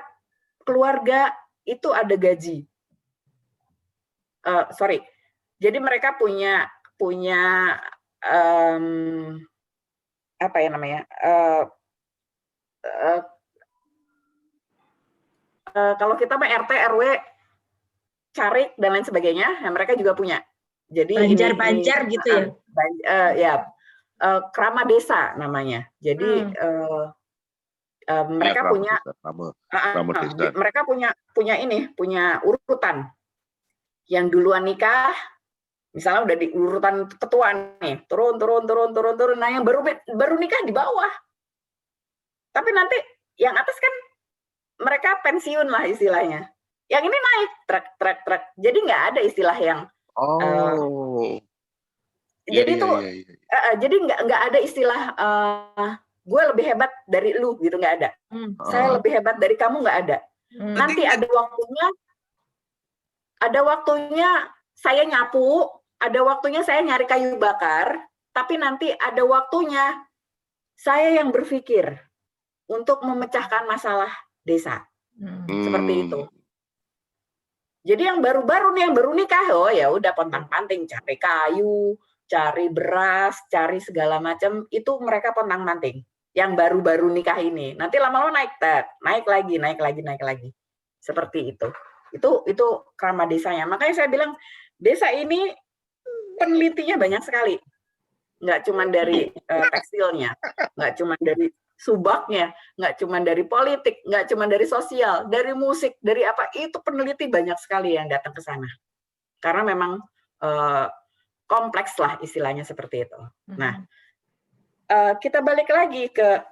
keluarga itu ada gaji. Jadi mereka punya apa ya namanya? Kalau kita mah RT, RW, carik dan lain sebagainya, ya mereka juga punya. Jadi banjar gitu ya? Krama desa namanya. Jadi mereka punya mereka punya urutan. Yang duluan nikah, misalnya udah di urutan ketua nih, turun. Nah yang baru nikah di bawah. Tapi nanti yang atas kan mereka pensiun lah istilahnya. Yang ini naik truk. Jadi nggak ada istilah yang jadi nggak ada istilah gue lebih hebat dari lu gitu, nggak ada. Saya lebih hebat dari kamu, nggak ada. Nanti ada waktunya saya nyapu, ada waktunya saya nyari kayu bakar, tapi nanti ada waktunya saya yang berpikir untuk memecahkan masalah desa. Seperti itu. Jadi yang baru-baru nih, yang baru nikah, ya udah pontang-panting, cari kayu, cari beras, cari segala macam, itu mereka pontang-panting. Yang baru-baru nikah ini. Nanti lama-lama naik lagi. Seperti itu. Itu krama desanya. Makanya saya bilang desa ini penelitinya banyak sekali. Nggak cuma dari tekstilnya, nggak cuma dari subaknya, nggak cuma dari politik, nggak cuma dari sosial, dari musik, dari apa, itu peneliti banyak sekali yang datang ke sana. Karena memang kompleks lah istilahnya seperti itu. Nah, kita balik lagi ke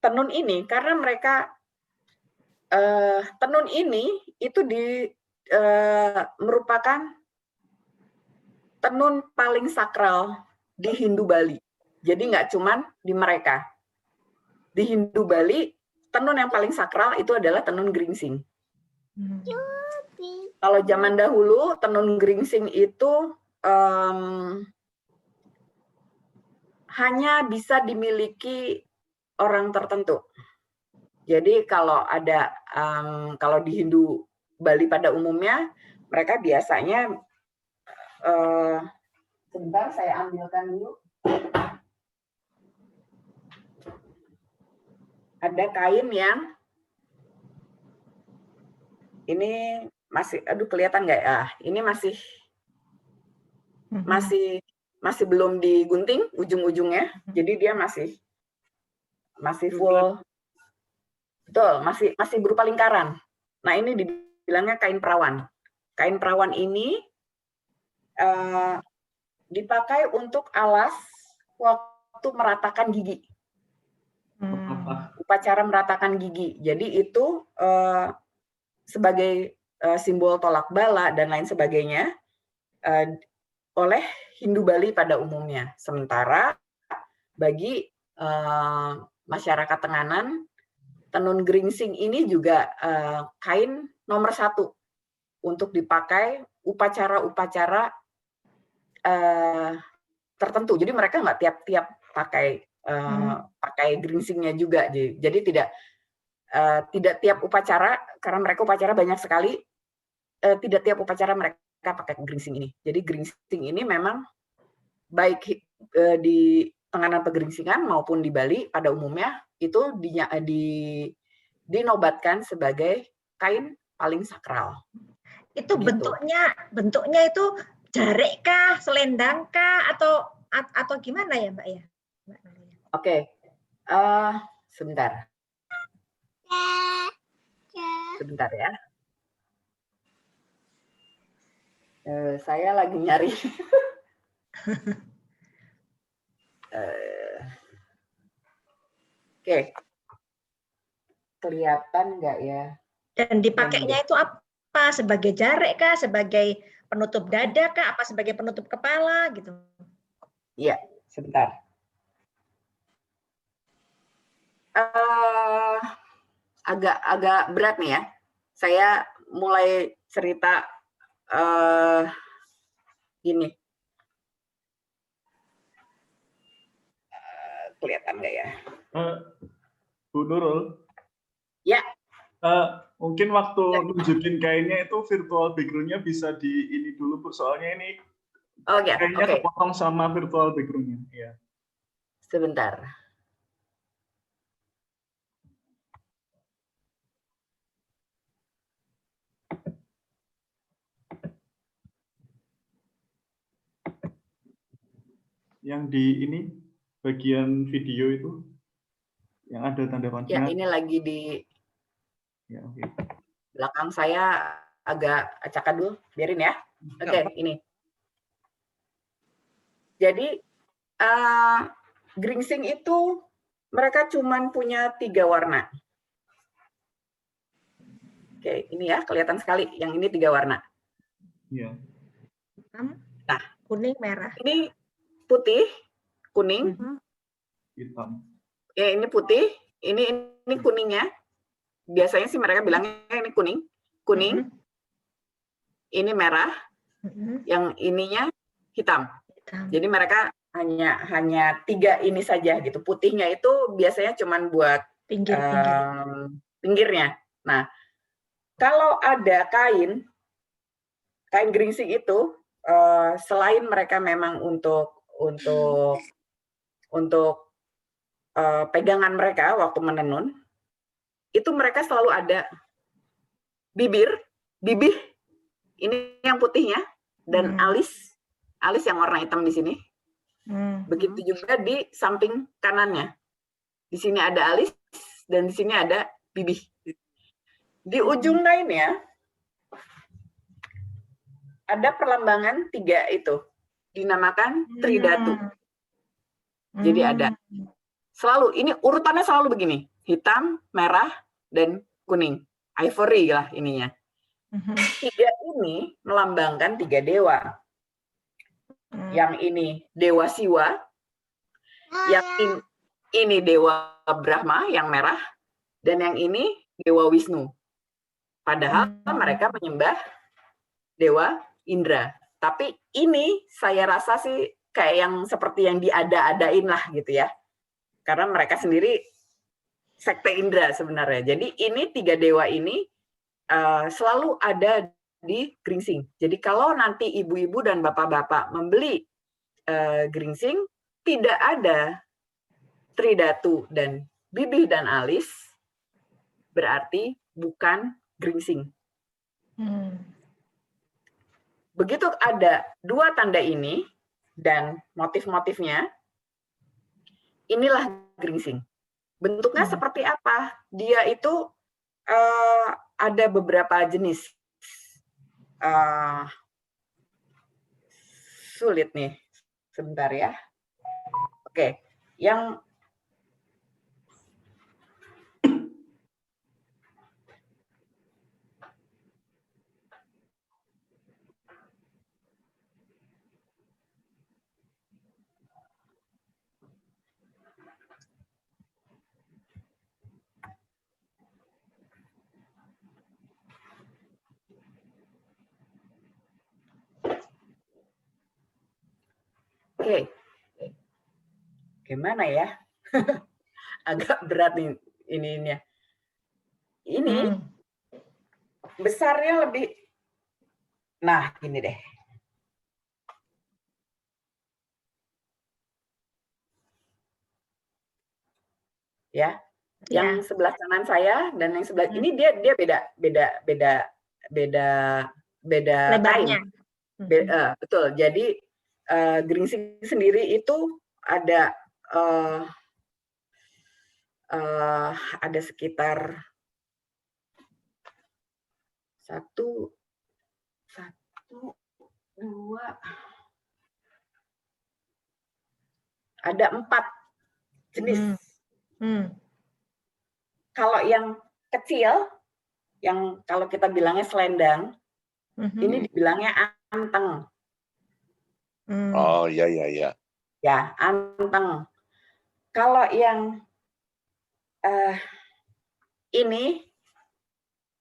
tenun ini, karena mereka tenun ini itu merupakan tenun paling sakral di Hindu Bali. Jadi nggak cuma di mereka. Di Hindu Bali, tenun yang paling sakral itu adalah tenun geringsing. Kalau zaman dahulu, tenun geringsing itu hanya bisa dimiliki orang tertentu. Jadi kalau kalau di Hindu Bali pada umumnya, mereka biasanya, sebentar saya ambilkan dulu. Ada kain yang ini masih, aduh kelihatan nggak ya? Ini masih belum digunting ujung-ujungnya, jadi dia masih full, betul, masih berupa lingkaran. Nah ini dibilangnya kain perawan. Kain perawan ini dipakai untuk alas waktu meratakan gigi. Upacara meratakan gigi. Jadi itu sebagai simbol tolak bala dan lain sebagainya oleh Hindu Bali pada umumnya. Sementara bagi masyarakat Tenganan, tenun geringsing ini juga kain nomor 1 untuk dipakai upacara-upacara tertentu. Jadi mereka nggak tiap-tiap pakai geringsingnya juga. Jadi tidak tiap upacara, karena mereka upacara banyak sekali, tidak tiap upacara mereka pakai geringsing ini. Jadi geringsing ini memang baik di Tenganan Pegeringsingan maupun di Bali pada umumnya itu dinobatkan sebagai kain paling sakral. Itu gitu. bentuknya itu jarik kah, selendang kah, atau gimana ya Mbak ya? Oke. Sebentar ya. Saya lagi nyari. Oke. Kelihatan nggak ya? Dan dipakainya itu apa? Sebagai jarik kah? Sebagai penutup dada kah? Apa sebagai penutup kepala gitu? Iya, sebentar. Agak berat nih ya. Saya mulai cerita gini. Kelihatan nggak ya? Bu Nurul. Ya. Mungkin waktu nunjukin kainnya itu virtual background-nya bisa di ini dulu Bu, soalnya ini kayaknya kepotong sama virtual background-nya. Ya. Sebentar. Yang di ini bagian video itu yang ada tanda panah. Ya, ini lagi di ya, oke. Belakang saya agak acak dulu, biarin ya. Oke, ini. Jadi geringsing itu mereka cuman punya 3 warna. Oke, ini ya kelihatan sekali. Yang ini 3 warna. Iya. Nah, kuning, merah. Ini putih, kuning. Hitam. Ya, ini putih. Ini kuningnya. Biasanya sih mereka bilangnya ini kuning. Kuning. Ini merah. Yang ininya hitam. Jadi mereka hanya 3 ini saja gitu. Putihnya itu biasanya cuman buat pinggirnya. Nah, kalau ada kain geringsing itu selain mereka memang untuk pegangan mereka waktu menenun, itu mereka selalu ada bibir ini yang putihnya, dan alis yang warna hitam di sini. Begitu juga di samping kanannya. Di sini ada alis dan di sini ada bibih. Di ujung kainnya ada perlambangan 3 itu, dinamakan tridatu. Jadi ada selalu, ini urutannya selalu begini, hitam, merah, dan kuning. Ivory lah ininya. 3 ini melambangkan 3 dewa. Yang ini Dewa Siwa, yang ini Dewa Brahma yang merah, dan yang ini Dewa Wisnu. Padahal mereka menyembah Dewa Indra. Tapi ini saya rasa sih kayak yang seperti yang diada-adain lah gitu ya. Karena mereka sendiri sekte Indra sebenarnya. Jadi ini 3 dewa ini selalu ada di geringsing. Jadi kalau nanti ibu-ibu dan bapak-bapak membeli geringsing, tidak ada tridatu dan bibih dan alis, berarti bukan geringsing. Begitu ada 2 tanda ini dan motif-motifnya, inilah geringsing. Bentuknya seperti apa? Dia itu ada beberapa jenis. Sulit nih. Sebentar ya. Oke. Yang Oke. Gimana ya? Agak berat nih ininya. Ini besarnya lebih. Nah, ini deh. Ya. Yang sebelah kanan saya dan yang sebelah ini dia beda lebarnya. Betul. Jadi geringsing sendiri itu ada sekitar 1, 2. Ada 4 jenis. Kalau yang kecil, yang kalau kita bilangnya selendang, ini dibilangnya anteng. Oh, iya, iya, iya. Ya, anteng. Kalau yang ini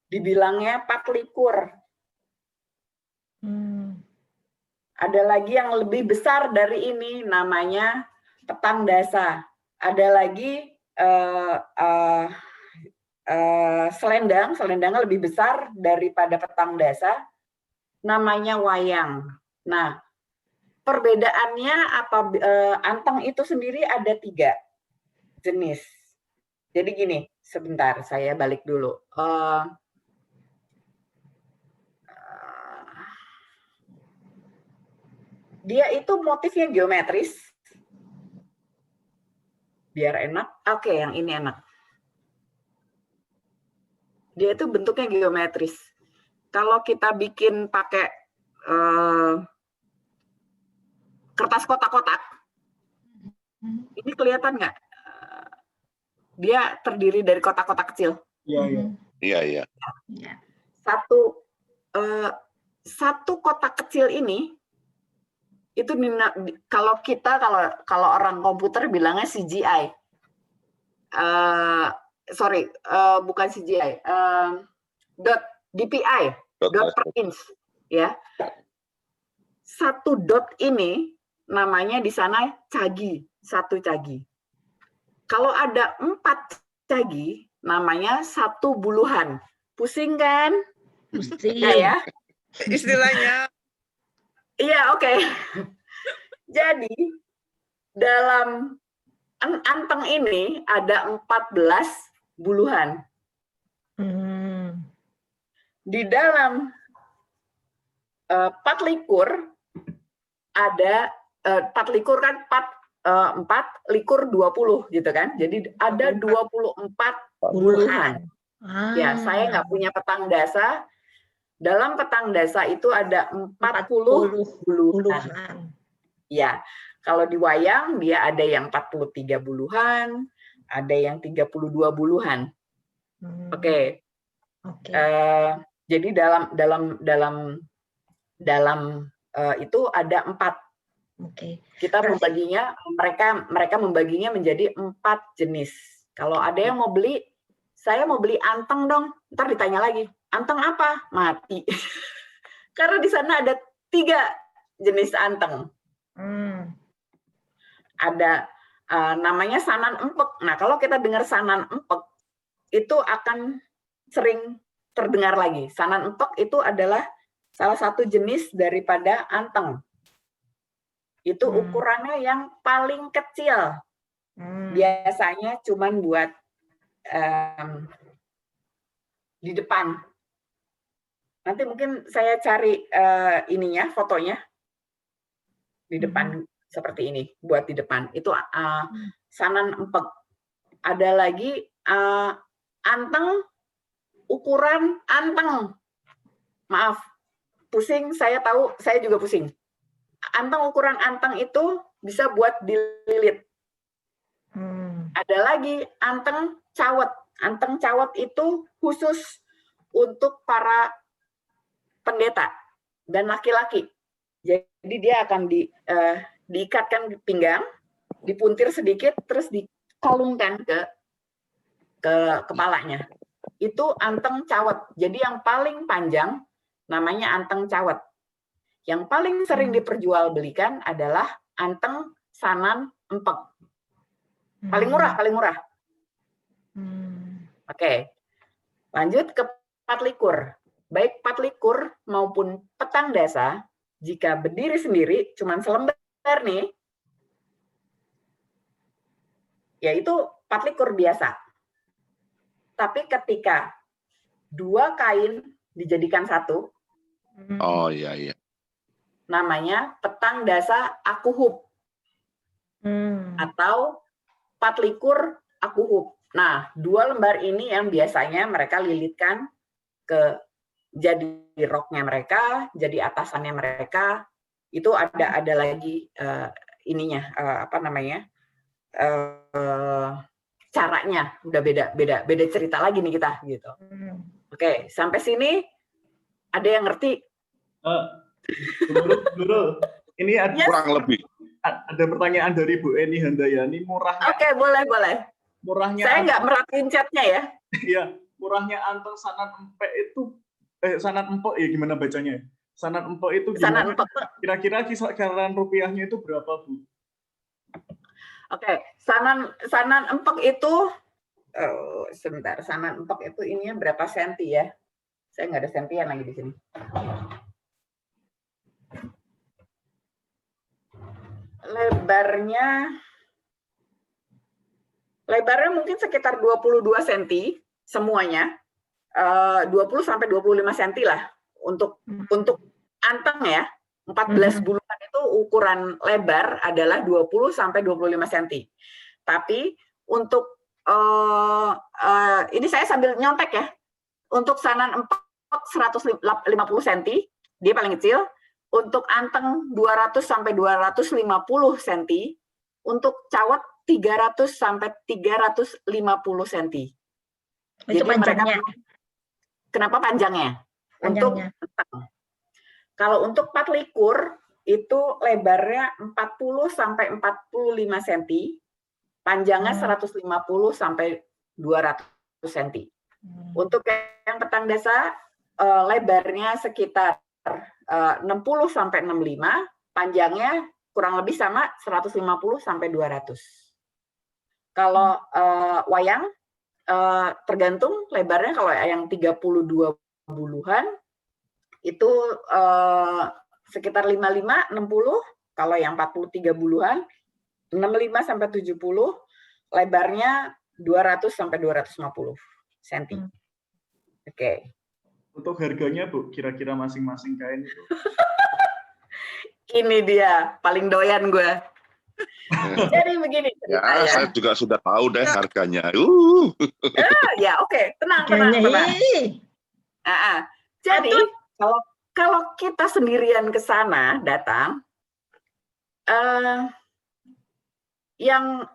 dibilangnya patlikur. Ada lagi yang lebih besar dari ini, namanya petang dasa. Ada lagi selendangnya lebih besar daripada petang dasa, namanya wayang. Nah, perbedaannya apa? Anteng itu sendiri ada 3 jenis. Jadi gini, sebentar saya balik dulu. Dia itu motifnya geometris. Biar enak. Oke, yang ini enak. Dia itu bentuknya geometris. Kalau kita bikin pakai kertas kotak-kotak, ini kelihatan nggak? Dia terdiri dari kotak-kotak kecil. Iya, iya. Iya, iya. Satu kotak kecil ini itu kalau orang komputer bilangnya CGI. Bukan CGI. DPI, dot per inch, ya. 1 dot ini namanya di sana cagi, 1 cagi. Kalau ada 4 cagi, namanya 1 buluhan. Pusing kan? Pusing. Ya. Istilahnya. Iya, oke. Jadi dalam anteng ini ada 14 buluhan. Di dalam patlikur ada patlikur kan 4 likur 20 gitu kan. Jadi ada 24 buluhan. Ya, saya nggak punya petang dasa. Dalam petang dasa itu ada 40 buluhan. Ya, kalau di wayang dia ada yang 43 buluhan, ada yang 32 buluhan. Oke. Jadi dalam itu ada 4. Kita membaginya, mereka membaginya menjadi 4 jenis. Kalau ada yang mau beli, saya mau beli anteng dong. Ntar ditanya lagi, anteng apa? Mati. Karena di sana ada 3 jenis anteng. Ada namanya sanan empek. Nah, kalau kita dengar sanan empek, itu akan sering terdengar lagi. Sanan empek itu adalah salah satu jenis daripada anteng. Itu ukurannya yang paling kecil. Biasanya cuman buat di depan. Nanti mungkin saya cari ininya, fotonya di depan seperti ini, buat di depan. Itu sanan empek. Ada lagi anteng, ukuran anteng. Maaf, pusing. Saya tahu, saya juga pusing. Anteng, ukuran anteng itu bisa buat dililit. Ada lagi anteng cawet. Anteng cawet itu khusus untuk para pendeta dan laki-laki. Jadi dia akan diikatkan di pinggang, dipuntir sedikit, terus dikalungkan ke kepalanya. Itu anteng cawet. Jadi yang paling panjang namanya anteng cawet. Yang paling sering diperjualbelikan adalah anteng sanan empek. Paling murah. Oke. Lanjut ke patlikur. Baik patlikur maupun petang dasa, jika berdiri sendiri, cuman selembar nih, yaitu patlikur biasa. Tapi ketika 2 kain dijadikan 1, oh iya, iya, namanya petang dasa akuhub atau patlikur akuhub. Nah, 2 lembar ini yang biasanya mereka lilitkan ke jadi roknya mereka, jadi atasannya mereka, Itu ada lagi ininya apa namanya caranya udah beda cerita lagi nih kita gitu. Oke, sampai sini ada yang ngerti? Guru, ini ada kurang lebih. Ada pertanyaan dari Bu Eni Handayani, murahnya. Oke, boleh. Murahnya. Saya nggak merhatiin chatnya ya. Iya, murahnya Anteng Sanat Empek itu, Sanat Empek ya gimana bacanya? Sanat Empek itu gimana? Kira-kira kisaran rupiahnya itu berapa, Bu? Oke, Sanan Empek itu, sebentar, Sanan Empek itu ininya berapa senti ya? Saya nggak ada sentian lagi di sini. Lebarnya mungkin sekitar 22 cm semuanya, 20 sampai 25 cm lah untuk anteng ya. 14 buluhan itu ukuran lebar adalah 20 sampai 25 cm. Tapi untuk ini saya sambil nyontek ya. Untuk Sanan Empek 150 cm, dia paling kecil. Untuk anteng 200 sampai 250 cm. Untuk cawet 300 sampai 350 cm. Itu jadi panjangnya. Kenapa panjangnya? Untuk kalau untuk 4 likur itu lebarnya 40 sampai 45 cm, panjangnya 150 sampai 200 cm. Untuk yang petang desa lebarnya sekitar 60 sampai 65, panjangnya kurang lebih sama 150 sampai 200. Kalau wayang tergantung lebarnya, kalau yang 32 buluhan itu sekitar 55 60, kalau yang 43 buluhan 65 sampai 70, lebarnya 200 sampai 250 cm. Oke. Untuk harganya, Bu, kira-kira masing-masing kain itu? Ini dia, paling doyan gue. Jadi begini. Ya, saya juga sudah tahu deh harganya. Ya, oke. Tenang. Jadi, kalau kita sendirian ke sana datang, yang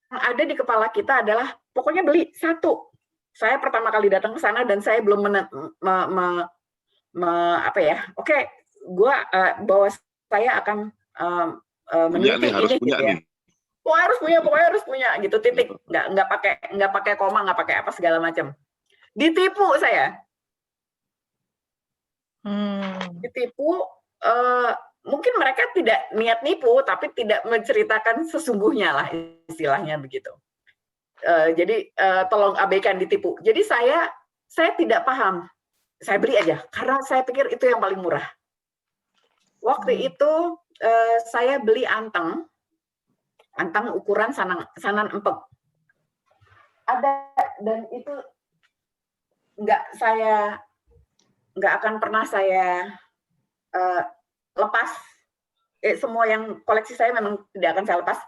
ada di kepala kita adalah pokoknya beli satu. Saya pertama kali datang ke sana dan saya belum oke, gue bahwa saya akan meneliti ini gitu ya. Pokoknya harus punya gitu, titik. Nggak pakai koma, nggak pakai apa segala macam. Ditipu saya. Ditipu. Mungkin mereka tidak niat nipu, tapi tidak menceritakan sesungguhnya lah, istilahnya begitu. Jadi tolong abaikan ditipu. Jadi saya tidak paham. Saya beli aja karena saya pikir itu yang paling murah. Waktu itu saya beli anteng ukuran Sanan Empek. Ada, dan itu nggak akan pernah saya lepas. Semua yang koleksi saya memang tidak akan saya lepas.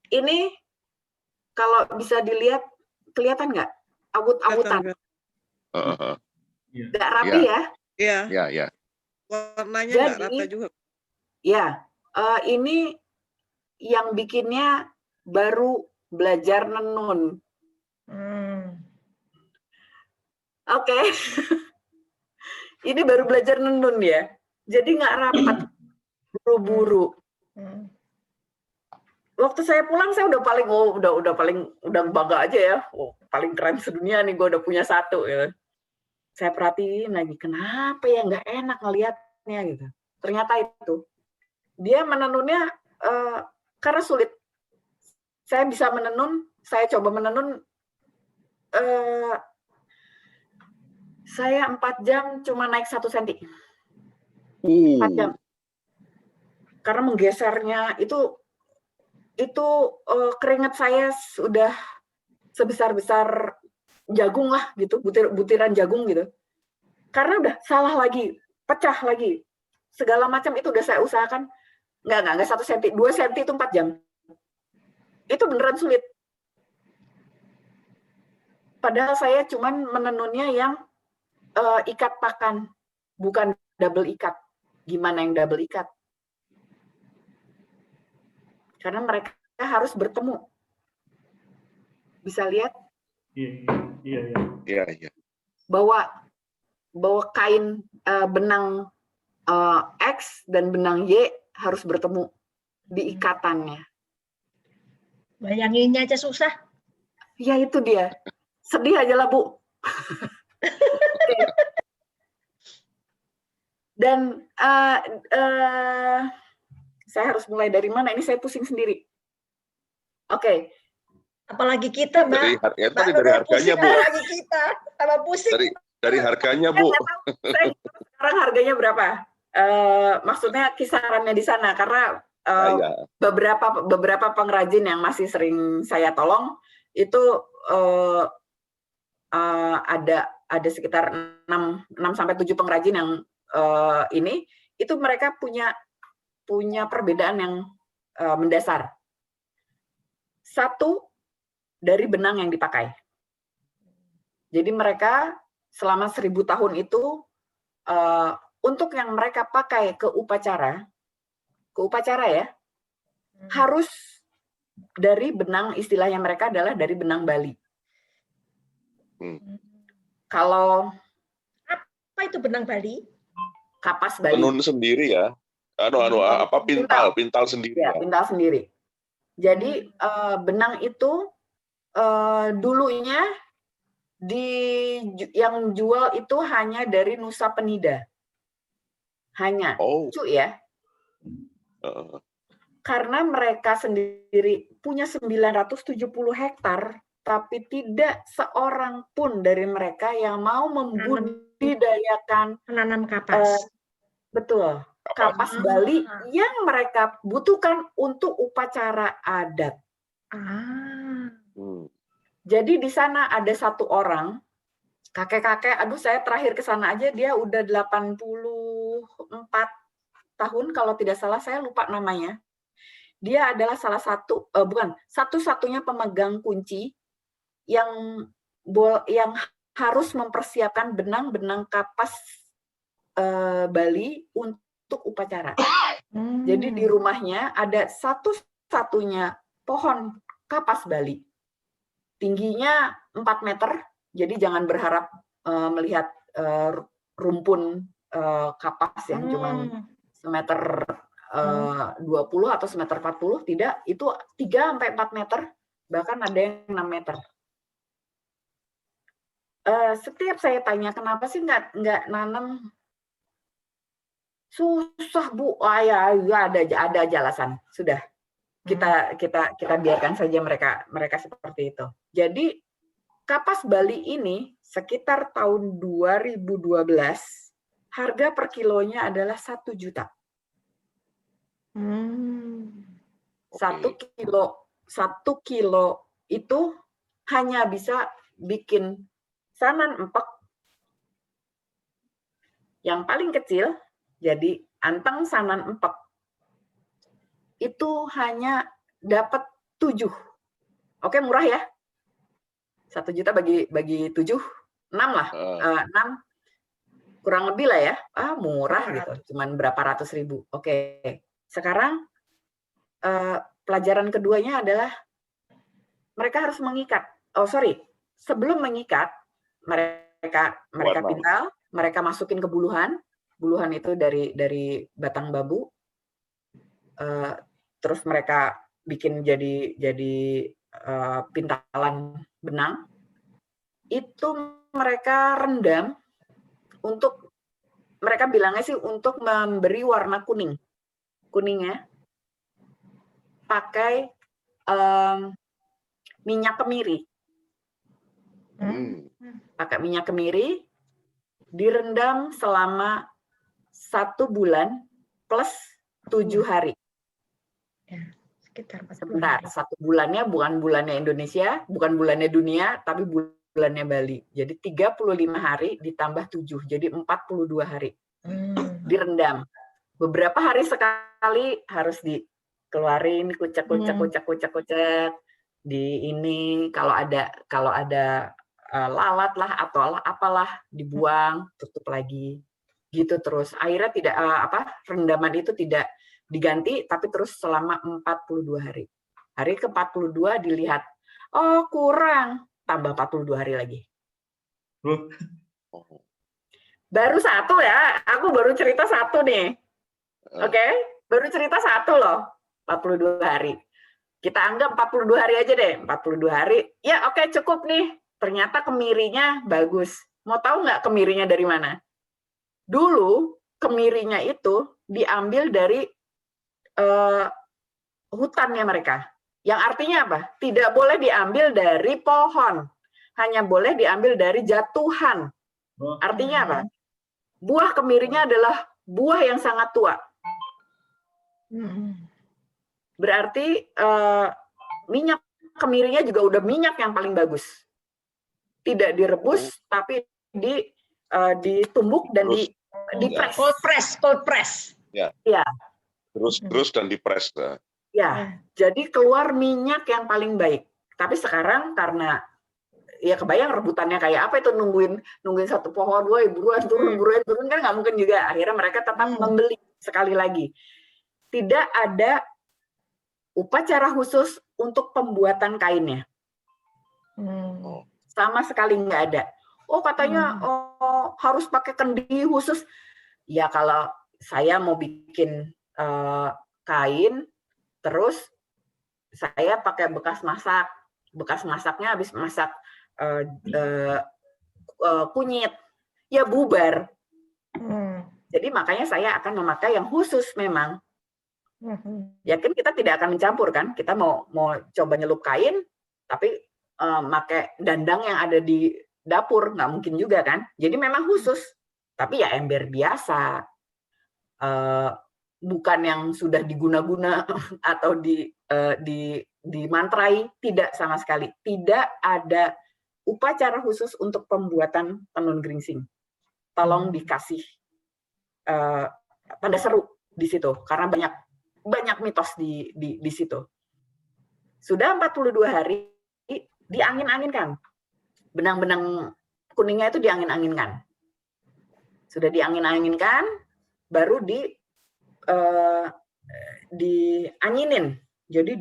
Ini kalau bisa dilihat, kelihatan nggak? Awut-awutan. Nggak rapi ya? Iya. Warnanya nggak rata juga. Ya, ini yang bikinnya baru belajar nenun. Oke. Ini baru belajar nenun ya. Jadi nggak rapat, buru-buru. Waktu saya pulang saya udah bangga aja ya. Paling keren sedunia nih, gue udah punya satu ya. Saya perhatiin lagi, kenapa ya nggak enak ngelihatnya gitu. Ternyata itu dia menenunnya karena sulit. Saya bisa menenun, saya coba menenun, saya 4 jam cuma naik 1 cm. 4 jam. Karena menggesernya itu keringat saya sudah sebesar-besar jagung lah gitu, butiran jagung gitu. Karena udah salah lagi, pecah lagi. Segala macam itu udah saya usahakan. Enggak 1 cm, 2 cm itu 4 jam. Itu beneran sulit. Padahal saya cuman menenunnya yang ikat pakan, bukan double ikat. Gimana yang double ikat? karena mereka harus bertemu. Bisa lihat Iya. bahwa kain benang X dan benang Y harus bertemu di ikatannya. Bayanginnya aja susah. Ya itu dia. Sedih aja lah, Bu. Oke. Dan saya harus mulai dari mana? Ini saya pusing sendiri. Oke. Apalagi kita, Mbak. Dari harganya, Bu. Apalagi kita, tambah pusing. Dari harganya, Bu. Saya sekarang harganya berapa? Maksudnya kisarannya di sana, karena beberapa pengrajin yang masih sering saya tolong itu ada sekitar 6-7 pengrajin yang itu mereka punya perbedaan yang mendasar. Satu, dari benang yang dipakai. Jadi mereka selama 1000 tahun itu untuk yang mereka pakai ke upacara ya, harus dari benang, istilahnya mereka adalah dari benang Bali. Kalau apa itu benang Bali? Kapas Bali. Tenun sendiri ya. Pintal sendiri. Ya, pintal sendiri. Jadi benang itu dulunya yang jual itu hanya dari Nusa Penida. Hanya. Lucu ya. Karena mereka sendiri punya 970 hektar, tapi tidak seorang pun dari mereka yang mau membudidayakan menanam kapas. Betul. Kapas Bali yang mereka butuhkan untuk upacara adat. Jadi di sana ada satu orang, kakek-kakek, aduh saya terakhir ke sana aja dia udah 84 tahun kalau tidak salah, saya lupa namanya. Dia adalah salah satu, satu-satunya pemegang kunci yang harus mempersiapkan benang-benang kapas Bali untuk upacara. Jadi di rumahnya ada satu-satunya pohon kapas Bali. Tingginya 4 meter, jadi jangan berharap melihat rumpun kapas yang cuma semeter 20 atau semeter 40, tidak, itu 3-4 meter, bahkan ada yang 6 meter. Setiap saya tanya, kenapa sih nggak nanam? Susah, Bu. Ya ada aja alasan. Sudah. Kita biarkan saja mereka seperti itu. Jadi kapas Bali ini sekitar tahun 2012 harga per kilonya adalah 1 juta. 1 kilo itu hanya bisa bikin sanan empek yang paling kecil, jadi anteng sanan empek itu hanya dapat 7. Oke, murah ya. 1 juta bagi 7, 6 lah. 6 kurang lebih lah ya. Murah gitu. Cuman berapa ratus ribu. Oke. Sekarang pelajaran keduanya adalah mereka harus mengikat. Sebelum mengikat mereka pintal, mereka masukin ke buluhan. Buluhan itu dari batang bambu. Terus mereka bikin jadi pintalan benang. Itu mereka rendam untuk, mereka bilangnya sih untuk memberi warna kuningnya pakai minyak kemiri. Pakai minyak kemiri, direndam selama 1 bulan plus 7 hari. Ya, sekitar 40 Sebentar, 1 bulannya bukan bulannya Indonesia, bukan bulannya dunia, tapi bulannya Bali. Jadi 35 hari ditambah 7, jadi 42 hari. Direndam. Beberapa hari sekali harus dikeluarin, kucek. Di ini kalau ada lalat lah atau apalah dibuang, tutup lagi. Gitu terus. Akhirnya rendaman itu tidak diganti, tapi terus selama 42 hari. Hari ke-42 dilihat, oh kurang, tambah 42 hari lagi. Baru satu ya, aku baru cerita satu nih. Oke, baru cerita satu loh, 42 hari. Kita anggap 42 hari aja deh, 42 hari. Ya oke, cukup nih. Ternyata kemirinya bagus. Mau tahu nggak kemirinya dari mana? Dulu kemirinya itu diambil dari hutannya mereka. Yang artinya apa? Tidak boleh diambil dari pohon. Hanya boleh diambil dari jatuhan. Artinya apa? Buah kemirinya adalah buah yang sangat tua. Berarti minyak kemirinya juga udah minyak yang paling bagus. Tidak direbus, tapi ditumbuk dan dipres. Cold press. Ya. Ya. Terus dan dipres. Ya, jadi keluar minyak yang paling baik. Tapi sekarang karena ya kebayang rebutannya kayak apa itu, nungguin satu pohon, woi buruan turun kan nggak mungkin juga. Akhirnya mereka tetap membeli. Sekali lagi, tidak ada upacara khusus untuk pembuatan kainnya. Sama sekali nggak ada. Oh katanya harus pakai kendi khusus. Ya kalau saya mau bikin kain, terus saya pakai bekas masaknya habis masak kunyit, ya bubar. Jadi makanya saya akan memakai yang khusus memang. Yakin kita tidak akan mencampur kan? Kita mau coba nyelup kain, tapi pakai dandang yang ada di dapur, nggak mungkin juga kan? Jadi memang khusus. Tapi ya ember biasa. Bukan yang sudah diguna-guna atau dimantrai, tidak sama sekali. Tidak ada upacara khusus untuk pembuatan tenun geringsing. Tolong dikasih tanda seru di situ, karena banyak mitos di situ. Sudah 42 hari diangin-anginkan. Benang-benang kuningnya itu diangin-anginkan. Sudah diangin-anginkan, baru dianginin. Jadi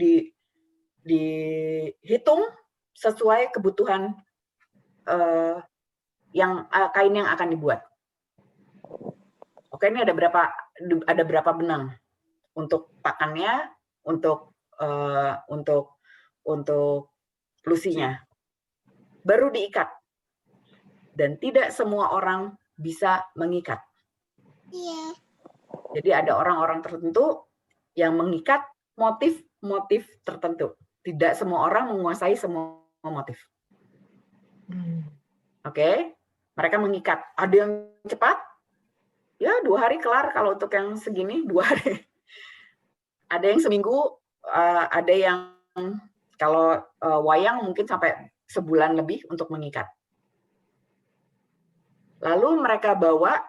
dihitung sesuai kebutuhan kain yang akan dibuat. Oke, ini ada berapa benang untuk pakannya, untuk lusinya. Baru diikat. Dan tidak semua orang bisa mengikat. Jadi ada orang-orang tertentu yang mengikat motif-motif tertentu. Tidak semua orang menguasai semua motif. Oke, mereka mengikat. Ada yang cepat, ya 2 hari kelar. Kalau untuk yang segini 2 hari. Ada yang seminggu, ada yang kalau wayang mungkin sampai sebulan lebih untuk mengikat. Lalu mereka bawa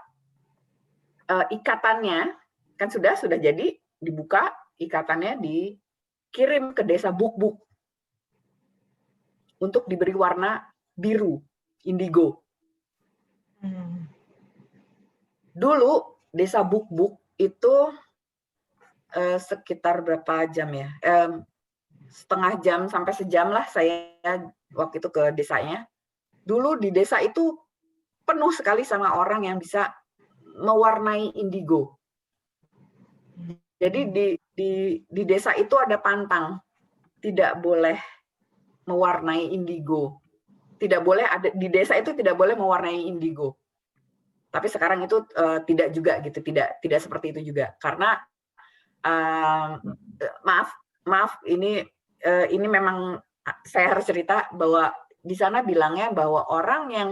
ikatannya, kan sudah jadi, dibuka, ikatannya dikirim ke desa Buk-Buk untuk diberi warna biru, indigo. Dulu desa Buk-Buk itu sekitar berapa jam ya? Setengah jam sampai sejam lah saya waktu itu ke desanya. Dulu di desa itu penuh sekali sama orang yang bisa mewarnai indigo. Jadi di desa itu ada pantang, tidak boleh mewarnai indigo. Tidak boleh ada di desa itu, tidak boleh mewarnai indigo. Tapi sekarang itu tidak juga gitu, tidak seperti itu juga. Karena maaf ini memang saya harus cerita bahwa di sana bilangnya bahwa orang yang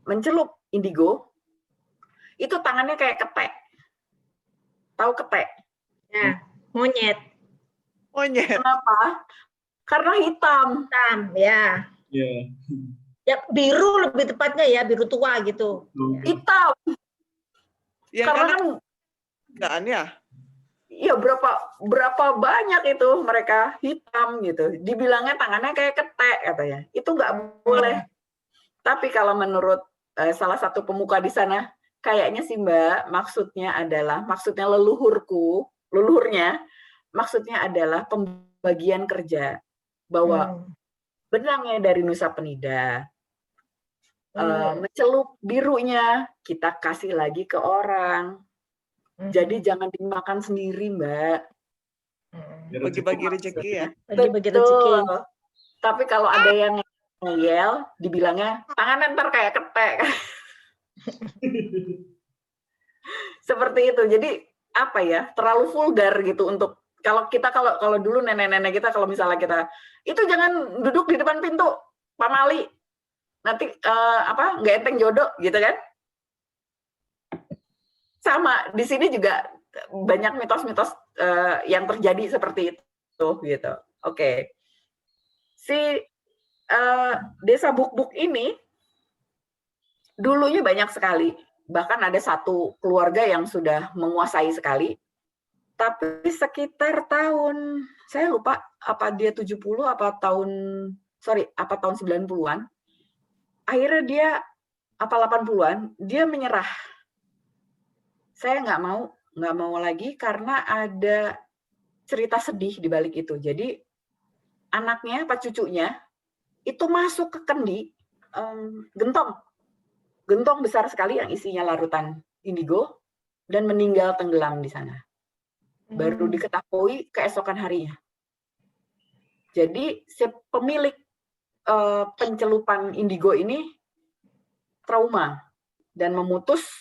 mencelup indigo itu tangannya kayak ketek. Tahu ketek? Ya, monyet. Kenapa? Karena hitam. Hitam, ya. Ya, biru lebih tepatnya ya, biru tua gitu. Hitam. Ya, karena kan ya. Iya, berapa banyak itu mereka hitam gitu. Dibilangnya tangannya kayak ketek katanya. Itu nggak boleh. Tapi kalau menurut salah satu pemuka di sana, kayaknya sih Mbak, maksudnya leluhurnya, maksudnya adalah pembagian kerja. Bahwa benangnya dari Nusa Penida, mencelup birunya kita kasih lagi ke orang. Jadi jangan dimakan sendiri, Mbak. Bagi-bagi rezeki ya. Bagi-bagi rezeki. Tapi kalau ada yang ngeyel, dibilangnya tangan ntar kayak ketek. Seperti itu. Jadi apa ya? Terlalu vulgar gitu untuk kalau dulu nenek-nenek kita kalau misalnya kita itu jangan duduk di depan pintu, pamali. Nanti nggak enteng jodoh gitu kan? Sama di sini juga banyak mitos-mitos yang terjadi seperti itu gitu. Oke. Si desa Buk-Buk ini dulunya banyak sekali. Bahkan ada satu keluarga yang sudah menguasai sekali. Tapi sekitar tahun, saya lupa apa dia 70 apa tahun 90-an. Akhirnya dia apa 80-an, dia menyerah. Saya nggak mau lagi karena ada cerita sedih di balik itu. Jadi anaknya, apa cucunya, itu masuk ke kendi gentong besar sekali yang isinya larutan indigo dan meninggal tenggelam di sana. Baru diketahui keesokan harinya. Jadi si pemilik pencelupan indigo ini trauma dan memutuskan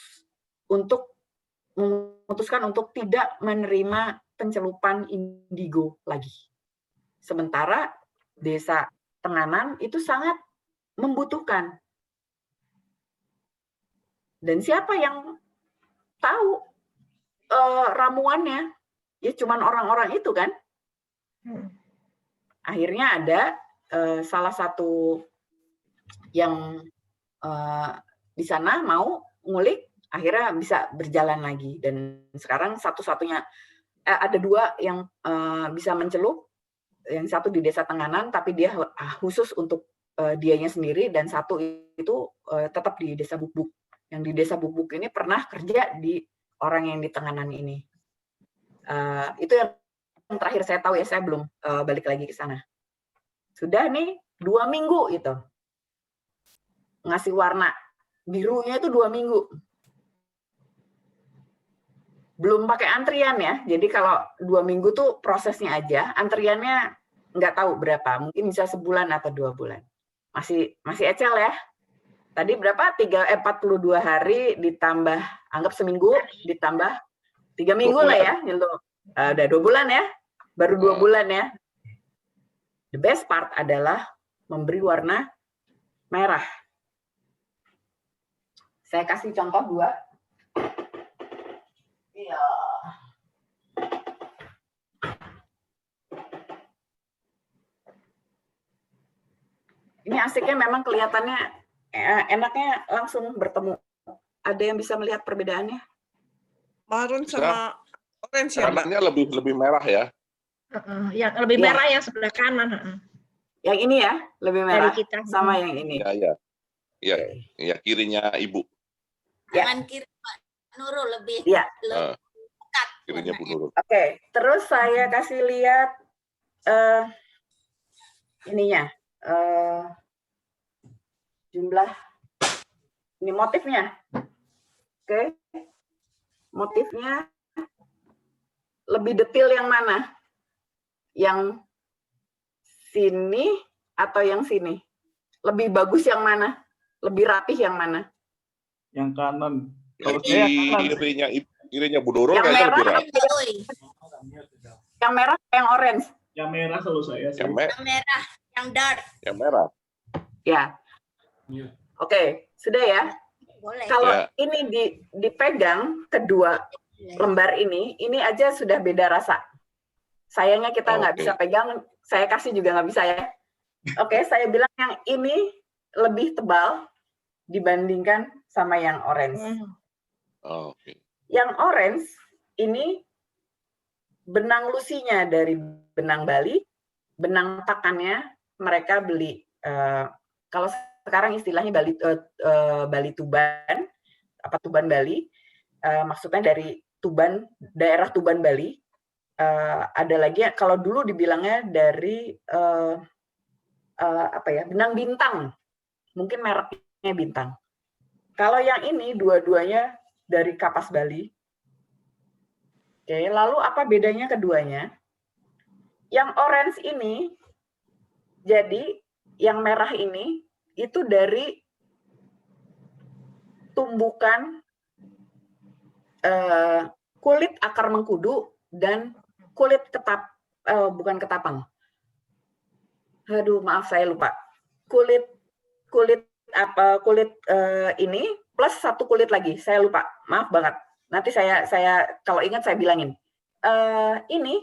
untuk tidak menerima pencelupan indigo lagi. Sementara desa Tenganan itu sangat membutuhkan. Dan siapa yang tahu ramuannya? Ya cuman orang-orang itu kan. Akhirnya ada salah satu yang di sana mau ngulik, akhirnya bisa berjalan lagi. Dan sekarang satu-satunya ada dua yang bisa mencelup, yang satu di desa Tenganan, tapi dia khusus untuk dianya sendiri, dan satu itu tetap di desa Buk-Buk. Yang di desa Buk-Buk ini pernah kerja di orang yang di Tenganan ini. Itu yang terakhir saya tahu ya, saya belum balik lagi ke sana. Sudah nih 2 minggu itu ngasih warna birunya itu 2 minggu. Belum pakai antrian ya. Jadi kalau 2 minggu tuh prosesnya aja, antriannya nggak tahu berapa, mungkin bisa sebulan atau 2 bulan. Masih ecel ya. Tadi berapa? 42 hari ditambah, anggap seminggu, ditambah 3 minggu lah ya. Udah 2 bulan ya. Baru 2 bulan ya. The best part adalah memberi warna merah. Saya kasih contoh 2. Iya. Ini asiknya memang kelihatannya enaknya langsung bertemu. Ada yang bisa melihat perbedaannya? Marun sama orange ya, Mbak? Warnanya lebih merah ya. Yang lebih merah yang sebelah kanan. Yang ini ya, lebih merah kita. sama yang ini. Iya, kirinya Ibu. Tangan kiri Pak Nurul lebih dekat. Kirinya Bu Nurul. Oke, terus saya kasih lihat ininya. Jumlah ini motifnya. Oke. Motifnya lebih detail yang mana? Yang sini atau yang sini? Lebih bagus yang mana? Lebih rapih yang mana? Yang kanan. Kalau saya kirinya Bu Nurul kayaknya lebih rapi. Yang merah, yang orange? Yang merah kalau saya. Yang merah, yang dark. Yang merah. Ya. Oke, sudah ya. Boleh. Kalau ini dipegang kedua lembar ini aja sudah beda rasa. Sayangnya kita nggak bisa pegang, saya kasih juga nggak bisa ya. Oke, saya bilang yang ini lebih tebal dibandingkan sama yang orange. Yang orange ini benang lusinya dari benang Bali, benang pakannya mereka beli kalau sekarang istilahnya Bali Tuban, Tuban Bali, maksudnya dari Tuban, daerah Tuban Bali. Ada lagi kalau dulu dibilangnya dari benang bintang, mungkin mereknya bintang. Kalau yang ini dua-duanya dari kapas Bali. Oke, lalu apa bedanya keduanya? Yang orange ini, jadi yang merah ini itu dari tumbukan kulit akar mengkudu dan kulit bukan ketapang. Aduh, maaf saya lupa. Kulit ini plus satu kulit lagi. Saya lupa. Maaf banget. Nanti saya kalau ingat saya bilangin. Ini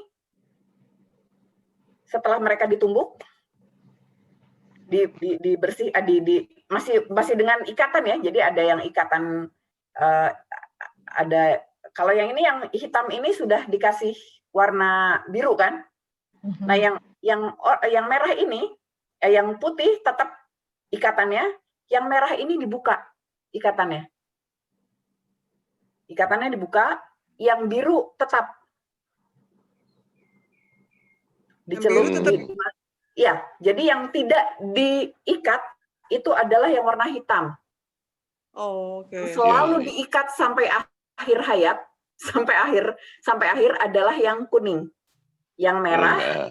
setelah mereka ditumbuk dibersih masih dengan ikatan ya. Jadi ada yang ikatan ada kalau yang ini yang hitam ini sudah dikasih warna biru kan. Nah, yang merah ini yang putih tetap ikatannya, yang merah ini dibuka ikatannya. Ikatannya dibuka, yang biru tetap dicelup. Iya, jadi yang tidak diikat itu adalah yang warna hitam. Oh, oke. Selalu diikat sampai akhir hayat, sampai akhir adalah yang kuning. Yang merah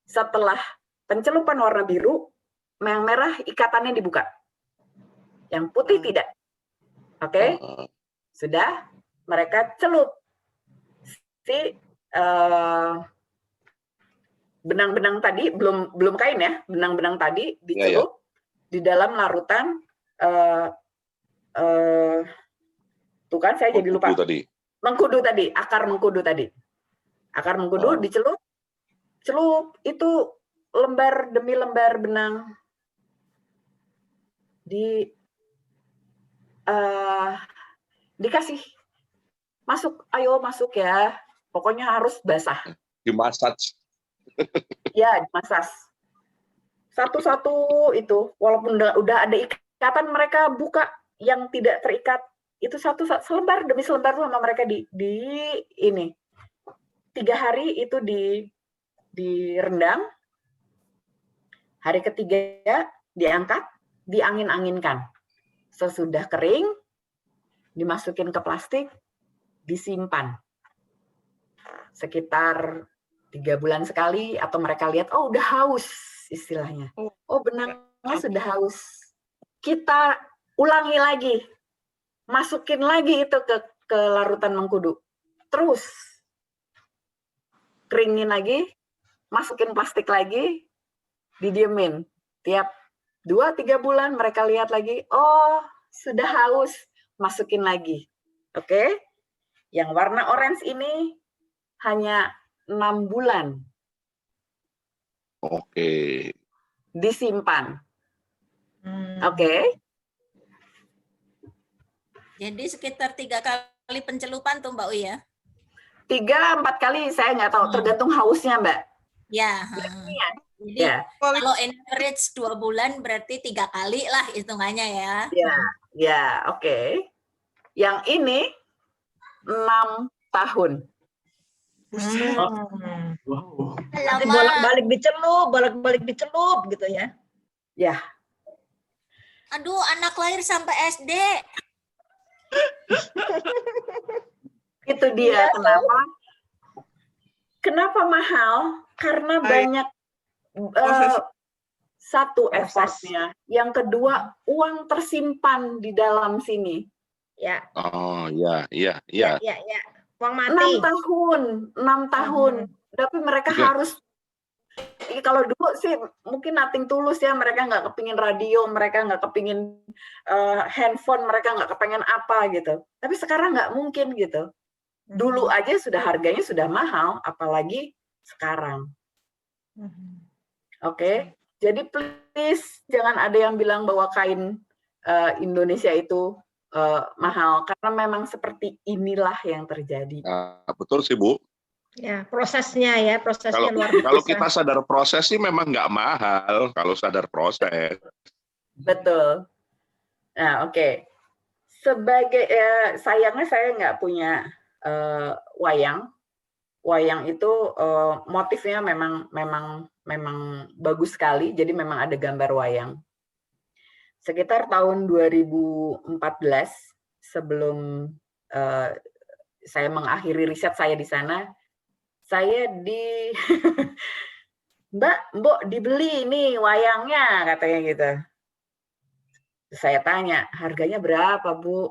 setelah pencelupan warna biru, yang merah ikatannya dibuka. Yang putih tidak. Oke? Sudah mereka celup si benang-benang tadi, belum kain ya, benang-benang tadi dicelup di dalam larutan tuh kan saya jadi lupa. Mengkudu tadi, akar mengkudu tadi. Akar mengkudu dicelup, itu lembar demi lembar benang dikasih masuk, ayo masuk ya, pokoknya harus basah. Dimasaj. Ya, dimasaj. Satu-satu itu, walaupun udah ada ikatan, mereka buka yang tidak terikat itu selembar demi selembar sama mereka di ini 3 hari itu direndam. Hari ketiga diangkat, diangin-anginkan. Sesudah kering, dimasukin ke plastik, disimpan. Sekitar 3 bulan sekali, atau mereka lihat, oh udah haus istilahnya. Oh benangnya sudah haus. Kita ulangi lagi, masukin lagi itu ke larutan mengkudu. Terus keringin lagi, masukin plastik lagi, didiemin. Tiap 2-3 bulan mereka lihat lagi, oh sudah haus, masukin lagi. Oke? Yang warna orange ini hanya 6 bulan. Oke. Disimpan. Oke? Jadi sekitar 3 kali pencelupan tuh Mbak Uy ya? 3-4 kali, saya nggak tahu, tergantung hausnya Mbak. Ya. Jadi kalau in average 2 bulan berarti 3 kali lah hitungannya ya. Ya, oke. Yang ini 6 tahun. Wow. Nanti bolak-balik dicelup gitu ya. Ya. Aduh, anak lahir sampai SD. Itu dia kenapa mahal? Karena banyak satu effortnya, yang kedua uang tersimpan di dalam sini. Ya. Oh, iya. Uang mati. 6 tahun. Tapi mereka harus, kalau dulu sih mungkin nothing tulus ya, mereka nggak kepingin radio, mereka nggak kepingin handphone, mereka nggak kepengen apa gitu. Tapi sekarang nggak mungkin gitu. Dulu aja sudah harganya sudah mahal, apalagi sekarang. Oke? Jadi please jangan ada yang bilang bahwa kain Indonesia itu mahal, karena memang seperti inilah yang terjadi. Betul sih Bu. Ya, prosesnya luar biasa. Kalau kita sadar proses sih memang nggak mahal kalau sadar proses. Betul. Nah, oke. Sebagai sayangnya saya nggak punya wayang. Wayang itu motifnya memang bagus sekali. Jadi memang ada gambar wayang. Sekitar tahun 2014 sebelum saya mengakhiri riset saya di sana, saya Mbok dibeli nih wayangnya katanya gitu. Saya tanya, harganya berapa, Bu?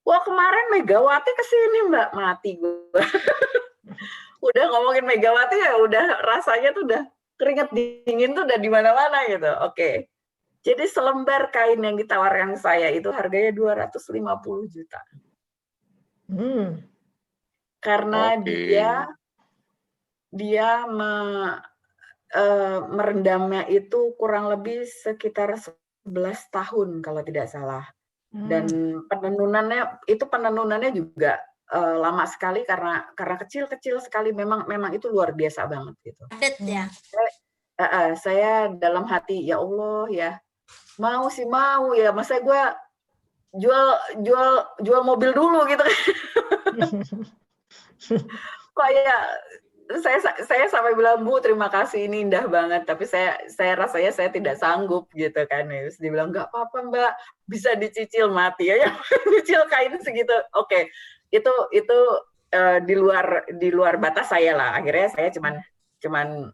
Wah, kemarin Megawati kesini, Mbak. Mati gue. Udah ngomongin Megawati ya udah rasanya tuh udah keringet dingin tuh udah di mana-mana gitu. Oke. Jadi selembar kain yang ditawarkan saya itu harganya 250 juta. Karena dia merendamnya itu kurang lebih sekitar 11 tahun kalau tidak salah. Dan penenunannya juga lama sekali karena kecil-kecil sekali, memang itu luar biasa banget gitu. Padat ya. Saya dalam hati, ya Allah ya, mau ya, masa gue jual mobil dulu gitu kan. Kayak saya sampai bilang, Bu, terima kasih, ini indah banget, tapi saya rasanya saya tidak sanggup gitu kan. Terus dia bilang, nggak apa-apa Mbak, bisa dicicil, mati ya, cicil kain segitu. Oke, itu di luar batas saya lah. Akhirnya saya cuman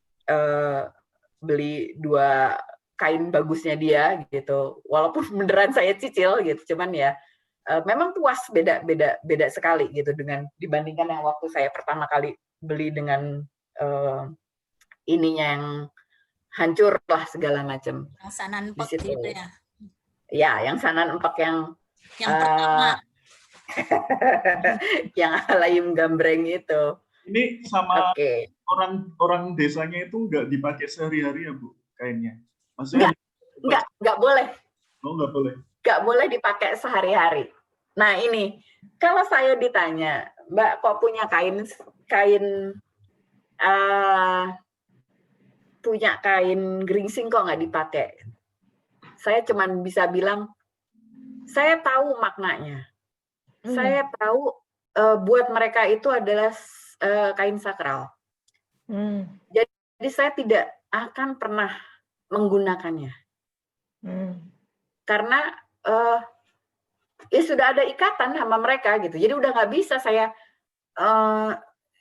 beli 2 kain bagusnya dia gitu. Walaupun beneran saya cicil gitu, cuman ya memang puas, beda sekali gitu dengan dibandingkan yang waktu saya pertama kali beli dengan ininya yang hancur lah segala macam. Yang sanan empek gitu ya. Ya, yang sanan empek yang pertama. yang layum gambreng itu. Ini sama orang desanya itu nggak dipakai sehari-hari ya, Bu, kainnya? Maksudnya nggak boleh. Oh, nggak boleh. Nggak boleh dipakai sehari-hari. Nah ini, kalau saya ditanya, Mbak kok punya punya kain geringsing kok nggak dipakai? Saya cuman bisa bilang, saya tahu maknanya. Saya tahu buat mereka itu adalah kain sakral. Jadi saya tidak akan pernah menggunakannya. Karena ya sudah ada ikatan sama mereka gitu. Jadi udah nggak bisa saya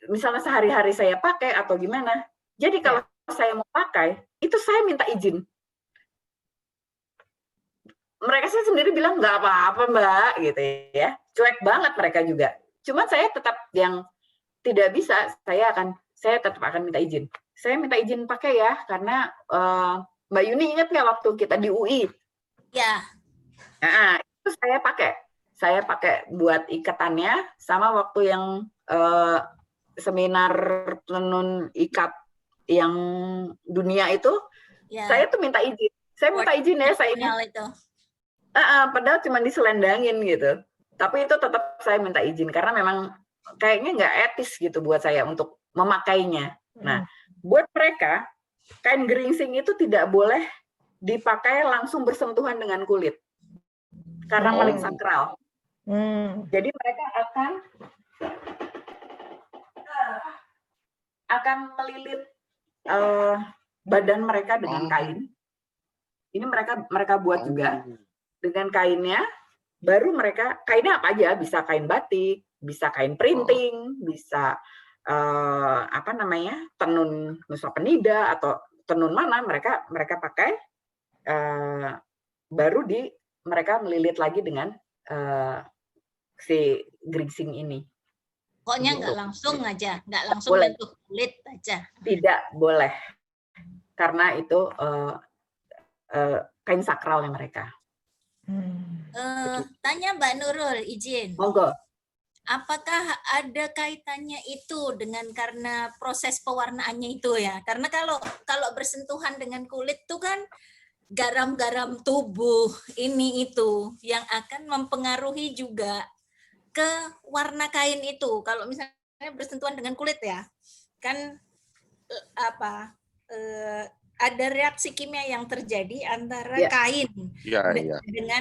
misalnya sehari-hari saya pakai atau gimana. Jadi kalau saya mau pakai, itu saya minta izin. Mereka saya sendiri bilang nggak apa-apa Mbak gitu ya. Cuek banget mereka juga. Cuman saya tetap yang tidak bisa, saya tetap akan minta izin. Saya minta izin pakai ya, karena Mbak Yuni ingat nggak waktu kita di UI? Ya. Nah, itu saya pakai buat ikatannya, sama waktu yang seminar tenun ikat yang dunia itu, saya tuh minta izin. Saya minta izin ya, saya itu. Padahal cuma diselendangin gitu. Tapi itu tetap saya minta izin karena memang kayaknya nggak etis gitu buat saya untuk memakainya. Nah, buat mereka kain geringsing itu tidak boleh dipakai langsung bersentuhan dengan kulit karena paling sakral. Jadi mereka akan melilit badan mereka dengan kain. Ini mereka buat juga dengan kainnya. Baru mereka kainnya apa aja, bisa kain batik, bisa kain printing, bisa tenun Nusa Penida atau tenun mana mereka pakai. Baru mereka melilit lagi dengan si geringsing ini. Pokoknya nggak langsung aja, nggak langsung menyentuh kulit aja. Tidak boleh, karena itu kain sakralnya mereka. Tanya Mbak Nurul, izin. Monggo. Apakah ada kaitannya itu dengan karena proses pewarnaannya itu ya? Karena kalau bersentuhan dengan kulit tuh kan garam-garam tubuh ini itu yang akan mempengaruhi juga ke warna kain itu. Kalau misalnya bersentuhan dengan kulit ya, kan ada reaksi kimia yang terjadi antara Ya. kain Iya, iya.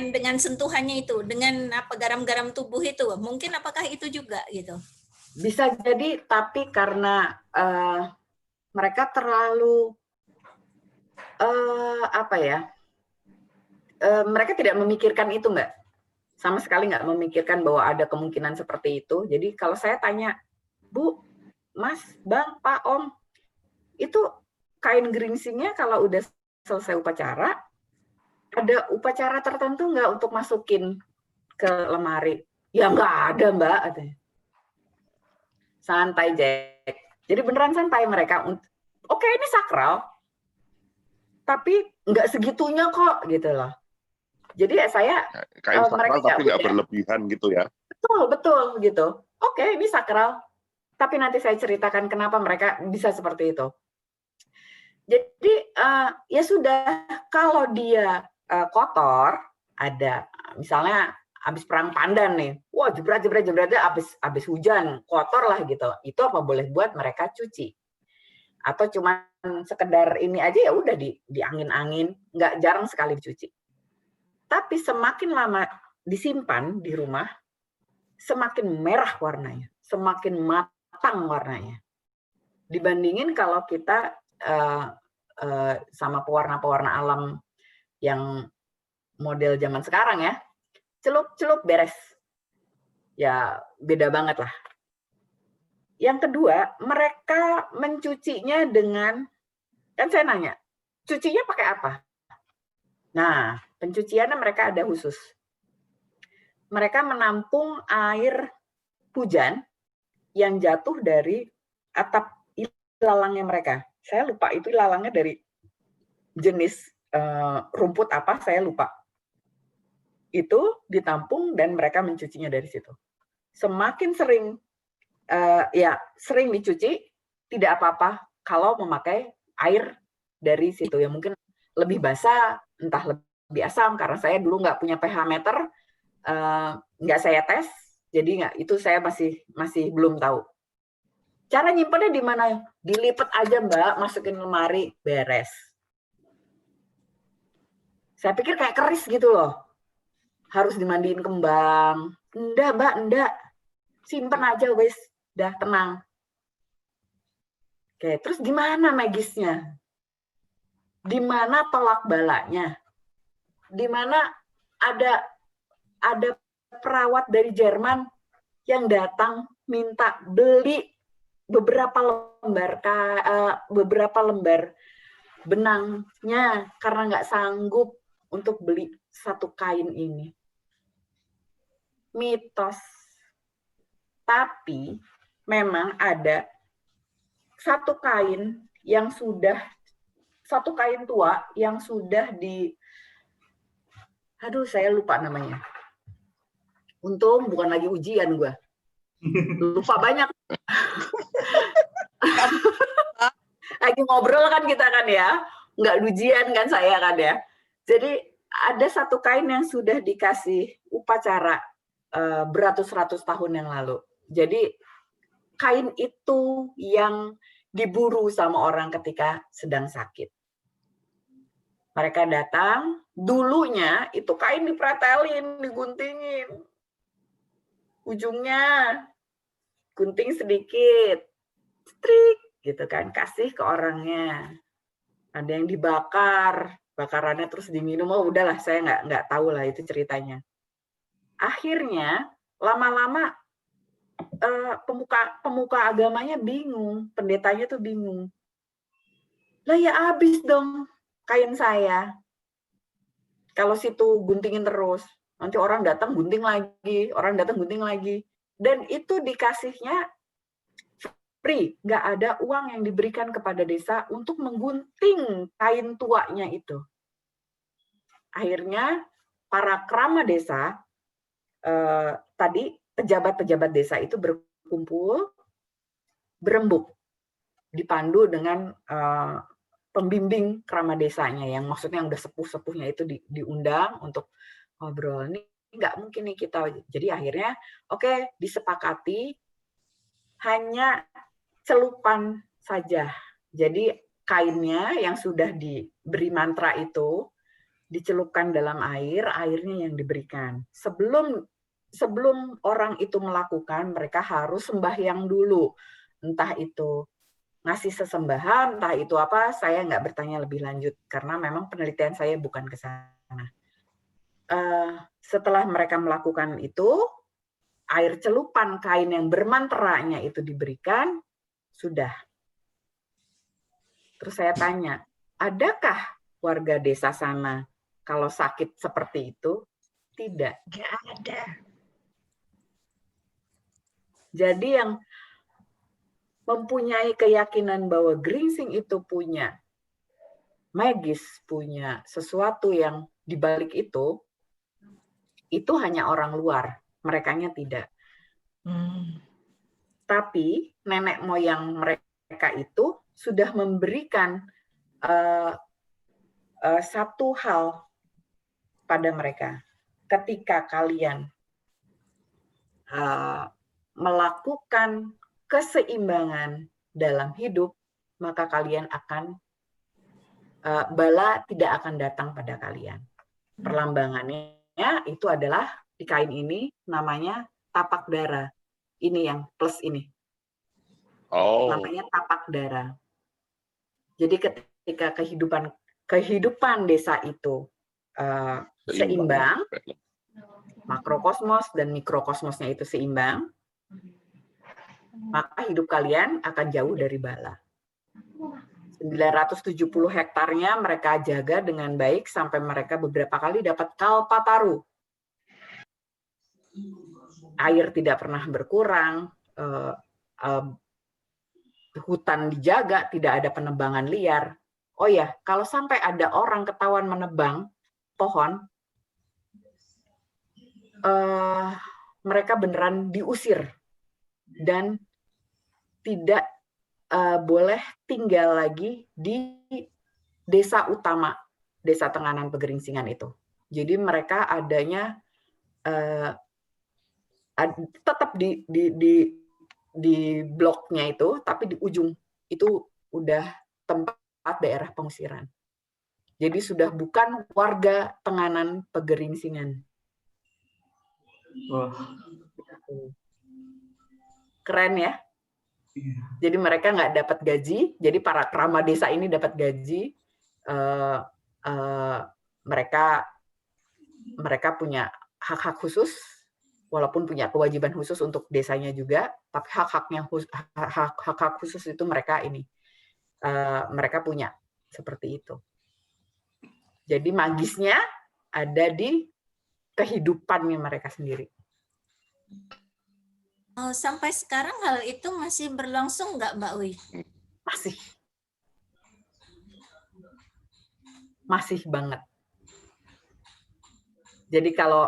dengan sentuhannya itu, dengan apa garam-garam tubuh itu. Mungkin apakah itu juga gitu? Bisa jadi, tapi karena mereka terlalu apa ya? Mereka tidak memikirkan itu, Mbak. Sama sekali nggak memikirkan bahwa ada kemungkinan seperti itu. Jadi kalau saya tanya, Bu, Mas, Bang, Pak, Om, itu kain geringsingnya kalau udah selesai upacara, ada upacara tertentu nggak untuk masukin ke lemari? Ya nggak ada, Mbak. Santai, Jack. Jadi beneran santai mereka. Oke, ini sakral, tapi nggak segitunya kok, gitu loh. Jadi saya Kain sakral mereka tapi nggak berlebihan gitu ya. betul gitu. Oke, ini sakral, tapi nanti saya ceritakan kenapa mereka bisa seperti itu. Jadi ya sudah, kalau dia kotor, ada misalnya habis perang pandan nih, wah jebret habis hujan kotor lah gitu. Itu apa boleh buat mereka cuci? Atau cuma sekedar ini aja ya udah diangin-angin, nggak, jarang sekali dicuci. Tapi semakin lama disimpan di rumah, semakin merah warnanya, semakin matang warnanya. Dibandingin kalau kita sama pewarna-pewarna alam yang model zaman sekarang ya, celup-celup beres. Ya beda banget lah. Yang kedua, mereka mencucinya dengan, kan saya nanya, cucinya pakai apa? Nah, pencuciannya mereka ada khusus. Mereka menampung air hujan yang jatuh dari atap ilalangnya mereka. Saya lupa itu ilalangnya dari jenis rumput apa, saya lupa. Itu ditampung dan mereka mencucinya dari situ. Semakin sering sering dicuci, tidak apa-apa kalau memakai air dari situ. Ya mungkin lebih basah, entah lebih asam, karena saya dulu nggak punya pH meter, nggak saya tes, jadi nggak, itu saya masih belum tahu. Cara nyimpannya di mana? Dilipet aja, Mbak, masukin lemari, beres. Saya pikir kayak keris gitu loh, harus dimandiin kembang. Enggak, Mbak, enggak. Simpen aja, wes, dah tenang. Oke, terus gimana magisnya? Di mana tolak balanya? Di mana ada perawat dari Jerman yang datang minta beli beberapa lembar benangnya karena nggak sanggup untuk beli satu kain ini. Mitos. Tapi memang ada satu kain tua yang sudah saya lupa namanya. Untung bukan lagi ujian gue. Lupa banyak. Lagi ngobrol kan kita kan ya. Nggak ujian kan saya kan ya. Jadi ada satu kain yang sudah dikasih upacara beratus-ratus tahun yang lalu. Jadi kain itu yang diburu sama orang ketika sedang sakit. Mereka datang, dulunya itu kain dipretelin, diguntingin. Ujungnya gunting sedikit, strik gitu kan, kasih ke orangnya. Ada yang dibakar, bakarannya terus diminum. Oh udahlah, saya nggak tahu lah itu ceritanya. Akhirnya lama-lama pemuka agamanya bingung, pendetanya tuh bingung. Lah ya habis dong kain saya. Kalau situ guntingin terus, nanti orang datang gunting lagi, dan itu dikasihnya free, nggak ada uang yang diberikan kepada desa untuk menggunting kain tuanya itu. Akhirnya para krama desa tadi, pejabat-pejabat desa itu berkumpul, berembuk, dipandu dengan pembimbing krama desanya, yang maksudnya yang udah sepuh-sepuhnya itu diundang untuk ngobrol. Ini nggak mungkin nih kita. Jadi akhirnya oke, disepakati hanya celupan saja. Jadi kainnya yang sudah diberi mantra itu dicelupkan dalam air, airnya yang diberikan. Sebelum orang itu melakukan, mereka harus sembahyang dulu. Entah itu ngasih sesembahan, entah itu apa, saya nggak bertanya lebih lanjut, karena memang penelitian saya bukan ke sana. Setelah mereka melakukan itu, air celupan kain yang bermantranya itu diberikan, sudah. Terus saya tanya, adakah warga desa sana kalau sakit seperti itu? Tidak. Nggak ada. Jadi yang mempunyai keyakinan bahwa geringsing itu punya magis, punya sesuatu yang dibalik itu hanya orang luar, merekanya tidak. Tapi nenek moyang mereka itu sudah memberikan satu hal pada mereka. Ketika kalian melakukan keseimbangan dalam hidup, maka kalian akan bala tidak akan datang pada kalian. Perlambangannya itu adalah di kain ini namanya tapak dara. Ini yang plus ini. Namanya tapak dara. Jadi ketika kehidupan desa itu seimbang, makrokosmos dan mikrokosmosnya itu seimbang, maka hidup kalian akan jauh dari bala. 970 hektarnya mereka jaga dengan baik sampai mereka beberapa kali dapat kalpataru. Air tidak pernah berkurang, hutan dijaga, tidak ada penebangan liar. Oh ya, kalau sampai ada orang ketahuan menebang pohon, mereka beneran diusir dan tidak boleh tinggal lagi di desa utama, desa Tenganan Pegeringsingan itu. Jadi mereka adanya tetap di bloknya itu, tapi di ujung itu udah tempat daerah pengusiran. Jadi sudah bukan warga Tenganan Pegeringsingan. Wah. Keren ya? Jadi mereka nggak dapat gaji, jadi para kerama desa ini dapat gaji, mereka punya hak-hak khusus, walaupun punya kewajiban khusus untuk desanya juga, tapi hak-hak khusus itu mereka punya seperti itu. Jadi magisnya ada di kehidupannya mereka sendiri. Sampai sekarang hal itu masih berlangsung nggak, Mbak Wi? Masih banget. Jadi kalau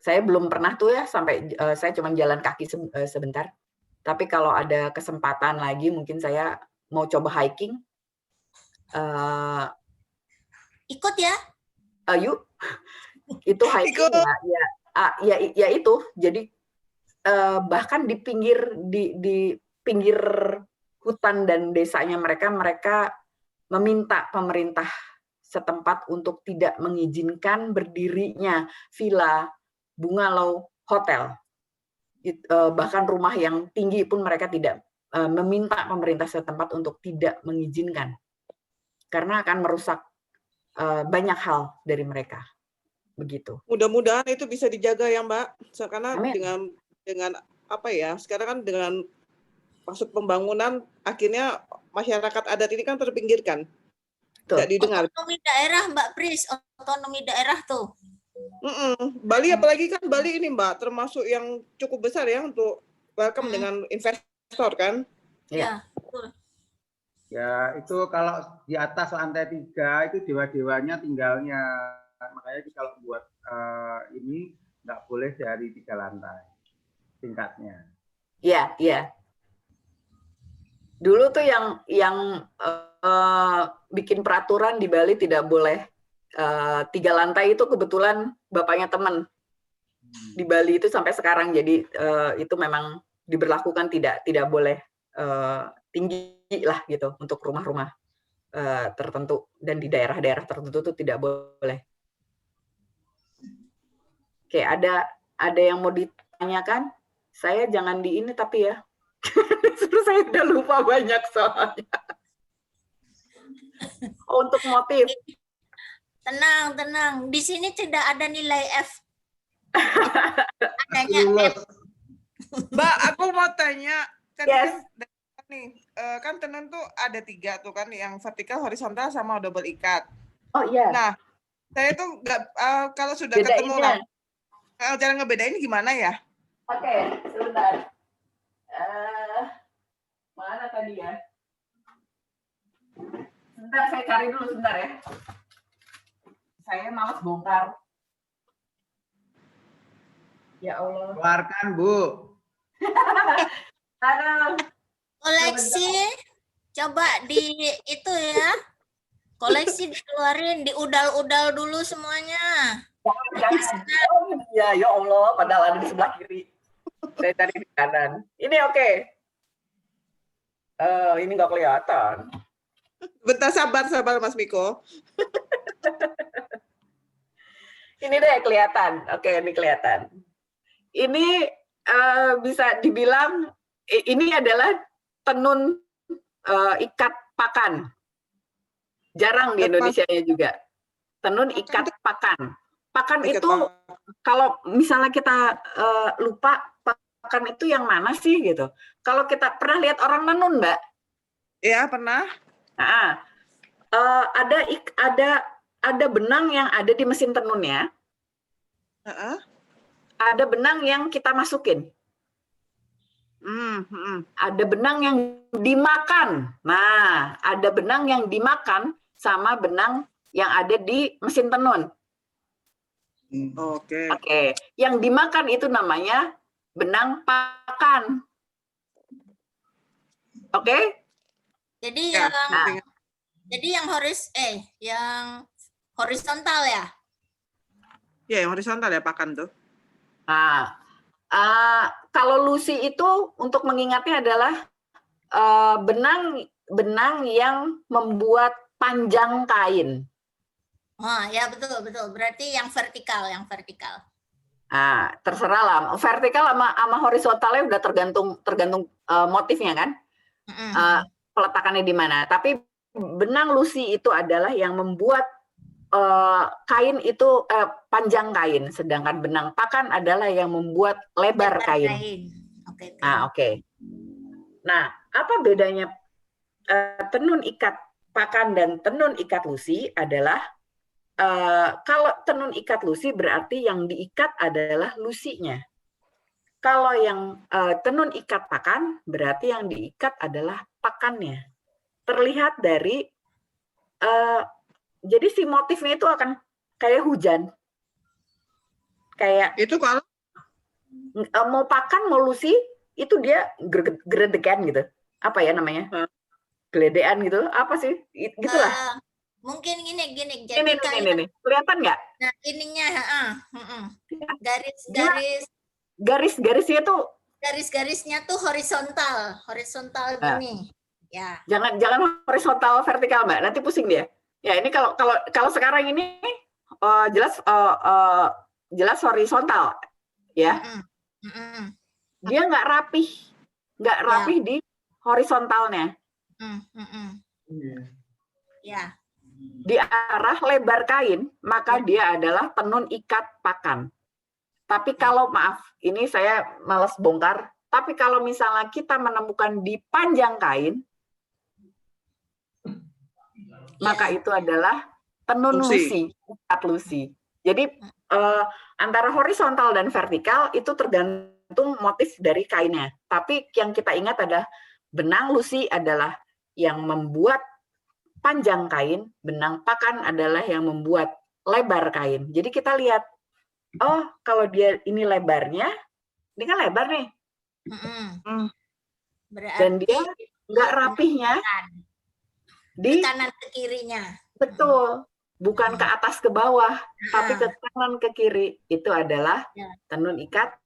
saya belum pernah tuh ya sampai saya cuma jalan kaki sebentar. Tapi kalau ada kesempatan lagi mungkin saya mau coba hiking. Ikut ya? Yuk. Itu hiking ya itu. Jadi bahkan di pinggir hutan dan desanya mereka meminta pemerintah setempat untuk tidak mengizinkan berdirinya villa, bungalow, hotel. Bahkan rumah yang tinggi pun mereka tidak meminta pemerintah setempat untuk tidak mengizinkan. Karena akan merusak banyak hal dari mereka. Begitu. Mudah-mudahan itu bisa dijaga ya, Mbak. Karena Amin. dengan apa ya? Sekarang kan dengan masuk pembangunan akhirnya masyarakat adat ini kan terpinggirkan. Tidak didengar. Otonomi daerah, Mbak Pris, otonomi daerah tuh. Bali apalagi kan Bali ini, Mbak, termasuk yang cukup besar ya untuk welcome dengan investor kan? Ya, betul. Ya, itu kalau di atas lantai 3 itu dewa-dewanya tinggalnya. Makanya kalau buat ini nggak boleh dari 3 lantai tingkatnya. Iya. Dulu tuh yang bikin peraturan di Bali tidak boleh 3 lantai itu kebetulan bapaknya teman di Bali itu sampai sekarang. Jadi itu memang diberlakukan tidak boleh tinggi lah gitu untuk rumah-rumah tertentu, dan di daerah-daerah tertentu itu tidak boleh. Oke, ada yang mau ditanyakan? Saya jangan di ini tapi ya. Terus saya udah lupa banyak soalnya. Untuk motif. Tenang. Di sini tidak ada nilai F. Adanya Lulus. F. Mbak, aku mau tanya. Yes. Kan tenun tuh ada 3 tuh kan, yang vertikal, horizontal, sama double ikat. Oh iya. Nah, saya tuh nggak kalau sudah ketemu kan, cara ngebedain gimana ya? Oke, sebentar. Mana tadi ya? Sebentar, saya cari dulu sebentar ya. Saya malas bongkar. Ya Allah. Keluarkan, Bu. Aduh. Koleksi, coba di itu ya. Koleksi dikeluarin, diudal-udal dulu semuanya. Jangan. Oh, ya Allah, padahal ada di sebelah kiri. Saya cari di kanan. Ini oke. Ini nggak kelihatan. Bentar, sabar Mas Miko. Ini deh kelihatan. Oke, ini kelihatan. Ini bisa dibilang ini adalah tenun ikat pakan. Jarang di Indonesia juga. Tenun ikat pakan. Pakan itu kalau misalnya kita lupa pakan itu yang mana sih gitu. Kalau kita pernah lihat orang menenun, Mbak? Iya, pernah. Nah, ada benang yang ada di mesin tenunnya. Ada benang yang kita masukin. Ada benang yang dimakan. Nah, ada benang yang dimakan sama benang yang ada di mesin tenun. Oke. Yang dimakan itu namanya benang pakan. Oke? Jadi Ya, yang horizontal ya? Ya, yang horizontal ya pakan tuh. Nah, kalau lusi itu untuk mengingatnya adalah benang yang membuat panjang kain. Oh ya, betul. Berarti yang vertikal. Nah, terserah lah. Vertikal sama horizontalnya udah tergantung motifnya kan, peletakannya di mana. Tapi benang lusi itu adalah yang membuat kain itu panjang kain, sedangkan benang pakan adalah yang membuat lebar kain. Oke. Nah, apa bedanya tenun ikat pakan dan tenun ikat lusi adalah kalau tenun ikat lusi berarti yang diikat adalah lusinya. Kalau yang tenun ikat pakan berarti yang diikat adalah pakannya. Terlihat dari jadi si motifnya itu akan kayak hujan. Kayak itu kalau mau pakan mau lusi itu dia geredekan gitu. Apa ya namanya? Geledean gitu. Apa sih? Gitulah. Mungkin gini. Jadi ini. Kelihatan nggak? Nah, ininya garis-garisnya tuh garis-garisnya tuh horizontal gini. Ya. Jangan horizontal vertikal, Mbak. Nanti pusing dia. Ya, ini kalau sekarang ini jelas horizontal, ya. Dia nggak rapih di horizontalnya. Ya. Di arah lebar kain, maka dia adalah tenun ikat pakan. Tapi kalau maaf, ini saya malas bongkar. Tapi kalau misalnya kita menemukan di panjang kain, maka itu adalah tenun lusi, ikat lusi. Jadi antara horizontal dan vertikal itu tergantung motif dari kainnya. Tapi yang kita ingat adalah benang lusi adalah yang membuat panjang kain, benang pakan adalah yang membuat lebar kain. Jadi kita lihat, oh kalau dia ini lebarnya, ini kan lebar nih. Dan dia nggak rapihnya di kanan ke kirinya. Betul, bukan ke atas ke bawah, tapi ke kanan ke kiri. Itu adalah tenun ikat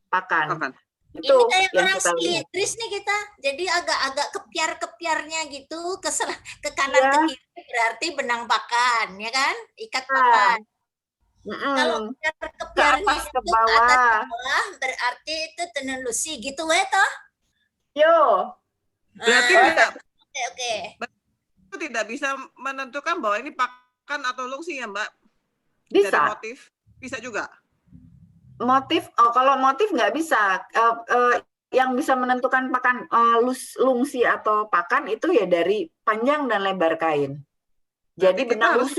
pakan. Itu Ini kayak yang orang kita lihat. Inggris nih kita, jadi agak-agak kepiar-kepiarnya gitu, ke kanan ke Iya. kiri berarti benang pakan, ya kan? Ikat Nah, pakan. Kalau mm-mm. Ke kepiarnya atas ke itu ke atas ke bawah. bawah berarti itu tenun lusi gitu we toh? Yo. Berarti Ah, tidak oke. itu tidak bisa menentukan bahwa ini pakan atau lungsi ya Mbak? Dari Bisa. motif bisa juga. Motif, kalau motif nggak bisa. Yang bisa menentukan pakan lungsi atau pakan itu ya dari panjang dan lebar kain. Jadi Berarti kita harus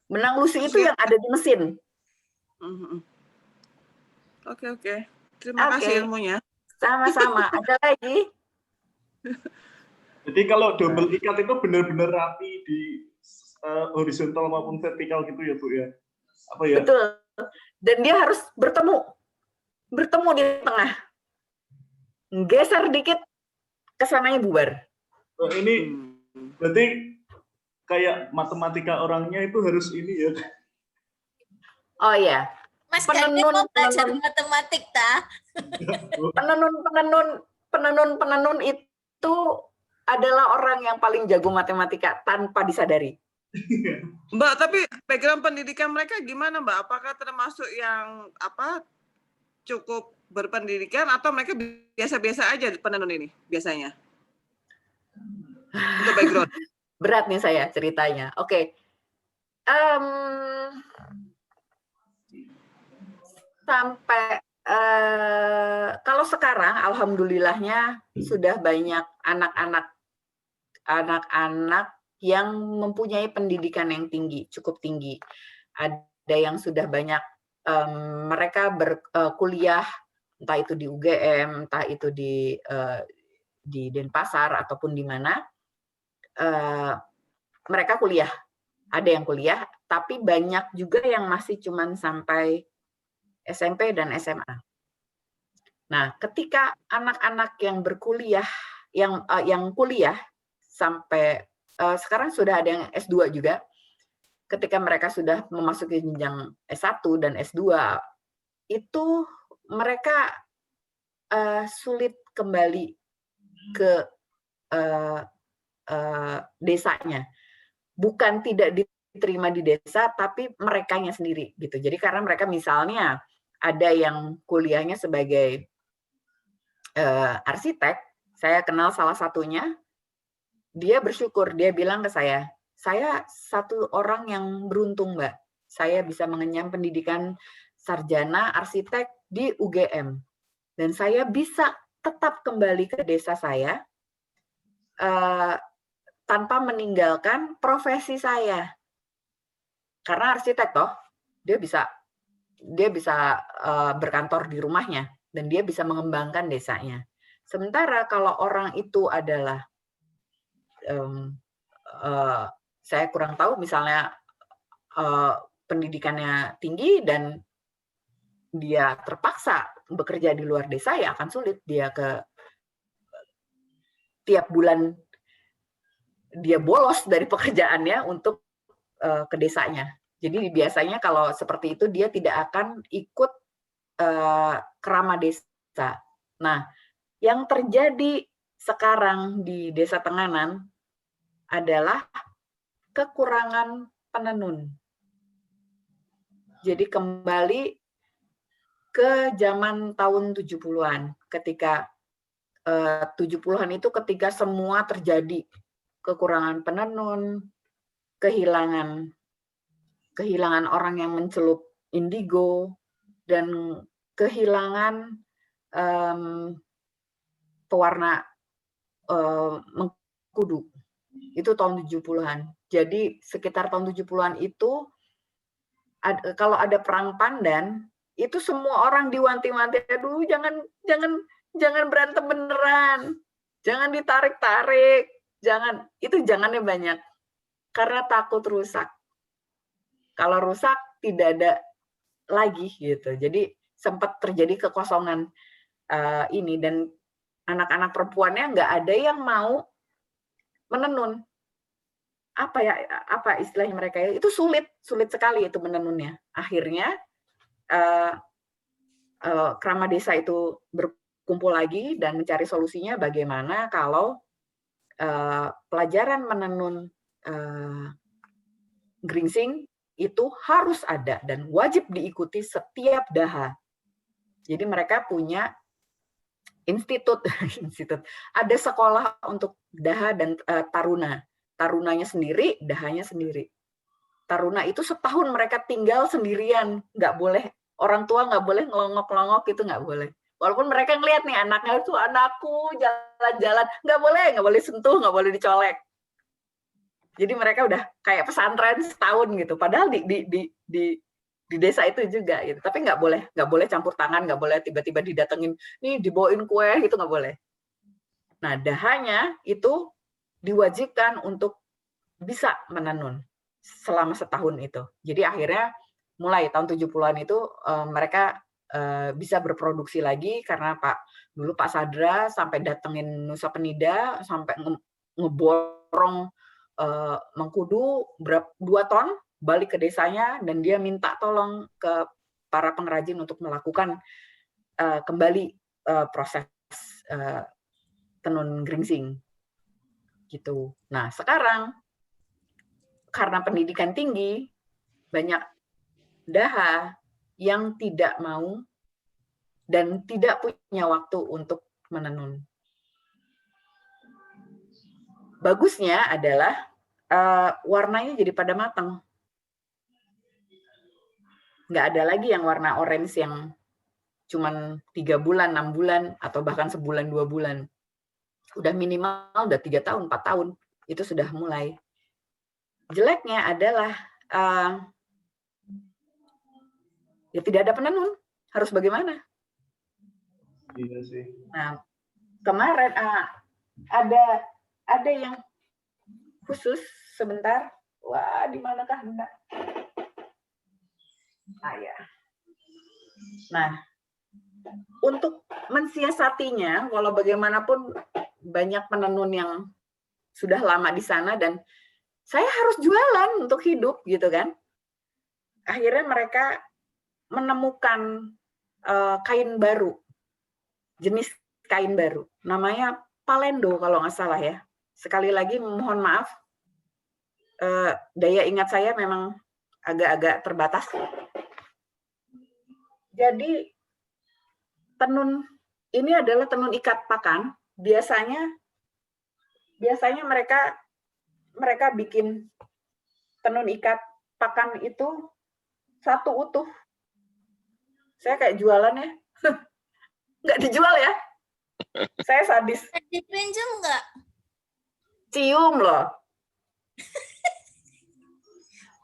benang lusi itu yang ada di mesin. Oke. Terima kasih ilmunya. Sama-sama. Ada lagi? Jadi kalau double ikat itu benar-benar rapi di horizontal maupun vertikal gitu ya Bu ya? Apa ya? Betul. Dan dia harus bertemu di tengah. Geser dikit, kesananya bubar. Nah, ini berarti kayak matematika orangnya itu harus ini ya. Oh ya. Mas Ganda mau belajar matematik ta? Penenun itu adalah orang yang paling jago matematika tanpa disadari. Mbak, tapi background pendidikan mereka gimana Mbak? Apakah termasuk yang cukup berpendidikan atau mereka biasa-biasa aja penenun ini biasanya? Untuk background. Berat nih saya ceritanya. Oke. Sampai kalau sekarang alhamdulillahnya sudah banyak anak-anak yang mempunyai pendidikan yang tinggi, cukup tinggi. Ada yang sudah banyak mereka berkuliah, entah itu di UGM, entah itu di Denpasar ataupun di mana, mereka kuliah. Ada yang kuliah, tapi banyak juga yang masih cuman sampai SMP dan SMA. Nah, ketika anak-anak yang berkuliah, yang kuliah sampai sekarang sudah ada yang S2 juga, ketika mereka sudah memasuki jenjang S1 dan S2, itu mereka sulit kembali ke desanya. Bukan tidak diterima di desa, tapi merekanya sendiri gitu. Jadi karena mereka misalnya ada yang kuliahnya sebagai arsitek, saya kenal salah satunya, dia bersyukur, dia bilang ke saya satu orang yang beruntung Mbak, saya bisa mengenyam pendidikan sarjana arsitek di UGM, dan saya bisa tetap kembali ke desa saya tanpa meninggalkan profesi saya. Karena arsitek toh, dia bisa berkantor di rumahnya dan dia bisa mengembangkan desanya. Sementara kalau orang itu adalah saya kurang tahu, misalnya pendidikannya tinggi dan dia terpaksa bekerja di luar desa, ya akan sulit dia tiap bulan dia bolos dari pekerjaannya untuk ke desanya. Jadi biasanya kalau seperti itu dia tidak akan ikut kerama desa. Nah, yang terjadi sekarang di Desa Tenganan adalah kekurangan penenun. Jadi kembali ke zaman tahun 70-an, ketika 70-an itu ketika semua terjadi, kekurangan penenun, kehilangan orang yang mencelup indigo, dan kehilangan pewarna mengkudu. Itu tahun 70-an. Jadi sekitar tahun 70-an itu kalau ada perang Pandan, itu semua orang diwanti-wanti, dulu jangan berantem beneran. Jangan ditarik-tarik. Jangannya banyak. Karena takut rusak. Kalau rusak tidak ada lagi gitu. Jadi sempat terjadi kekosongan ini, dan anak-anak perempuannya nggak ada yang mau menenun. Apa istilahnya mereka ya? Itu sulit sekali itu menenunnya. Akhirnya kerama desa itu kumpul lagi dan mencari solusinya bagaimana kalau pelajaran menenun geringsing itu harus ada dan wajib diikuti setiap daha. Jadi mereka punya institut, ada sekolah untuk daha dan taruna. Tarunanya sendiri, dahanya sendiri. Taruna itu setahun mereka tinggal sendirian, nggak boleh, orang tua nggak boleh ngelongok-ngelongok, itu nggak boleh. Walaupun mereka ngeliat nih anaknya itu anakku jalan-jalan, nggak boleh sentuh, nggak boleh dicolek. Jadi mereka udah kayak pesantren setahun gitu. Padahal di desa itu juga gitu. Tapi nggak boleh campur tangan, nggak boleh tiba-tiba didatengin, nih dibawain kue gitu, nggak boleh. Nah, dahanya itu diwajibkan untuk bisa menenun selama setahun itu. Jadi akhirnya mulai tahun 70-an itu mereka bisa berproduksi lagi karena dulu Pak Sadra sampai datengin Nusa Penida, sampai ngeborong mengkudu 2 ton balik ke desanya, dan dia minta tolong ke para pengrajin untuk melakukan kembali proses tenun geringsing gitu. Nah, sekarang karena pendidikan tinggi, banyak daha yang tidak mau dan tidak punya waktu untuk menenun. Bagusnya adalah warnanya jadi pada matang. Nggak ada lagi yang warna orange yang cuman 3 bulan, 6 bulan, atau bahkan sebulan, 2 bulan. Udah minimal, udah 3 tahun, 4 tahun, itu sudah mulai. Jeleknya adalah ya tidak ada penenun, harus bagaimana? Iya sih. Nah, kemarin ada yang khusus sebentar. Wah, di manakah Bunda? Ya. Nah, untuk mensiasatinya, walau bagaimanapun banyak penenun yang sudah lama di sana dan saya harus jualan untuk hidup gitu kan. Akhirnya mereka menemukan kain baru, jenis kain baru, namanya Palendo kalau nggak salah ya. Sekali lagi mohon maaf, daya ingat saya memang agak-agak terbatas. Jadi tenun ini adalah tenun ikat pakan. Biasanya mereka bikin tenun ikat pakan itu satu utuh. Saya kayak jualan ya. Nggak dijual ya. Saya sadis. Dipinjam nggak? Cium loh.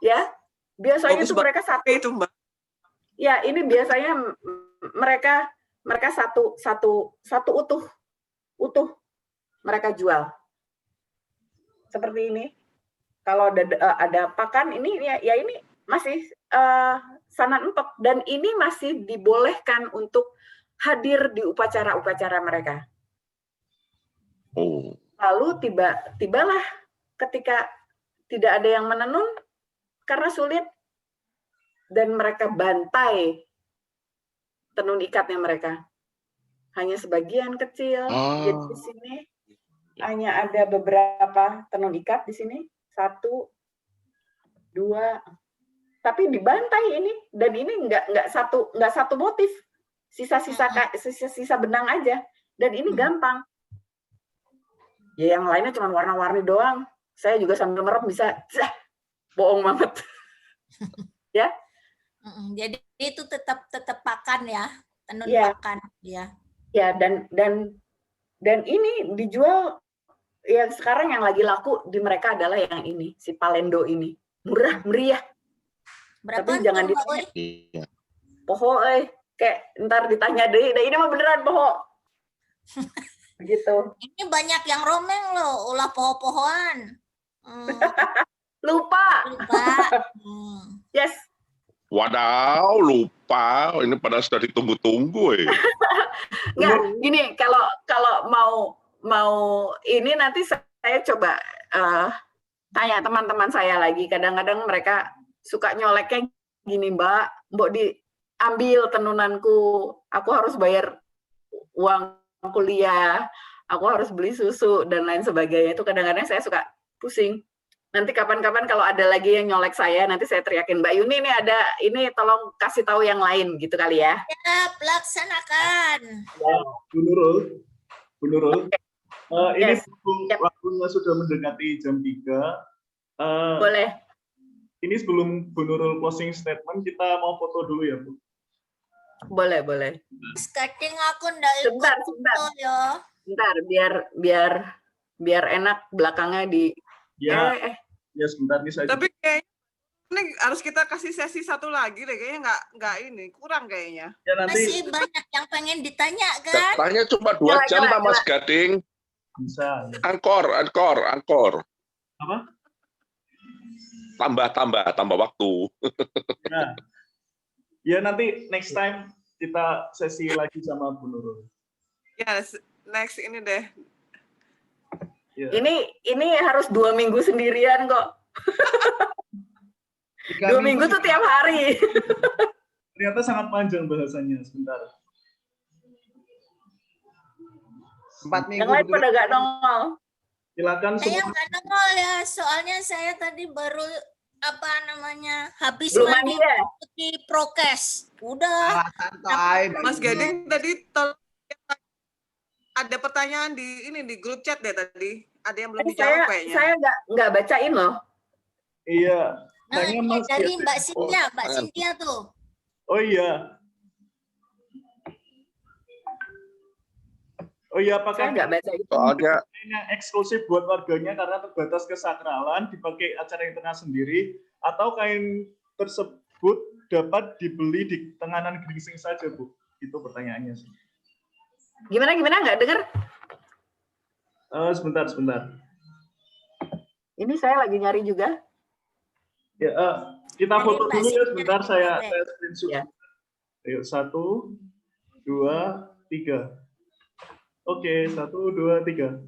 Ya, biasanya itu mereka satu. Itu Mbak. Ya, ini biasanya mereka satu utuh mereka jual. Seperti ini. Kalau ada pakan ini ya ini masih sanan empek, dan ini masih dibolehkan untuk hadir di upacara-upacara mereka. Oh. Lalu tibalah ketika tidak ada yang menenun karena sulit, dan mereka bantai tenun ikatnya mereka. Hanya sebagian kecil. Jadi di sini hanya ada beberapa tenun ikat di sini. 1, 2, tapi dibantai ini, dan ini nggak satu motif, sisa benang aja, dan ini gampang. Ya yang lainnya cuma warna-warni doang. Saya juga sambil merem bisa, bohong banget. Ya. Jadi itu tetap pakan ya, tenun pakan ya. Ya, dan ini dijual. Ya sekarang yang lagi laku di mereka adalah yang ini, si Palendo ini. Murah, meriah. Berapa? Tapi jangan ditanya. Poho, kayak ntar ditanya deh, ini mah beneran poho. Begitu. Ini banyak yang romeng loh, ulah poho-pohoan. Lupa. Yes. Wadaw, lupa. Ini pada sudah ditunggu-tunggu. Nggak, gini, kalau mau ini nanti saya coba tanya teman-teman saya lagi. Kadang-kadang mereka suka nyoleknya gini, Mbak diambil tenunanku, aku harus bayar uang kuliah, aku harus beli susu dan lain sebagainya. Itu kadang-kadang saya suka pusing. Nanti kapan-kapan kalau ada lagi yang nyolek saya, nanti saya teriakin, Mbak Yuni ini ada, ini tolong kasih tahu yang lain gitu kali ya. Ya, laksanakan. Ya, Bu Nurul. Ini Yes. waktunya sudah mendekati jam 3. Boleh. Ini sebelum Bu Nurul closing statement, kita mau foto dulu ya, Bu. Boleh. Skating aku ndak ikut Sebentar. foto ya. Bentar, biar enak belakangnya di Ya, ya sebentar nih saya. Tapi kayaknya ini harus kita kasih sesi satu lagi deh, kayaknya nggak ini, kurang kayaknya. Ya, nanti Masih banyak yang pengen ditanya kan? Tanya cuma 2 jam Pak Mas Gading. bisa. Ya. Angkor. Apa? Tambah waktu. Nah, ya nanti next time kita sesi lagi sama Bu Nurul. Ya, next ini deh. Ya. Ini harus 2 minggu sendirian kok. 2 minggu tuh tiap hari. Ternyata sangat panjang bahasanya. Sebentar. 4 minggu. Yang lain pada gak nongol. Silakan Saya semua. nggak nongol ya, soalnya saya tadi baru habis Belum mandi mandi ya? di prokes. Udah. Santai. Mas Gading tadi ada pertanyaan di grup chat deh tadi. Ada yang belum dijawab kayaknya. Saya nggak bacain loh. Iya. Nah, Tanya ini Mas dari Gading. Mbak Cynthia, Mbak Oh, Cynthia tuh. Oh iya. Apakah Saya nggak baca itu. Soalnya yang eksklusif buat warganya karena terbatas kesakralan dipakai acara internal sendiri, atau kain tersebut dapat dibeli di Tenganan Gringsing saja, Bu? Itu pertanyaannya sih. Gimana nggak dengar? Sebentar. Ini saya lagi nyari juga. Ya, kita Dari foto Mbak dulu ya Cynthia. sebentar, saya screenshot. Ya. Ayo, 1, 2, 3. Oke, 1, 2, 3.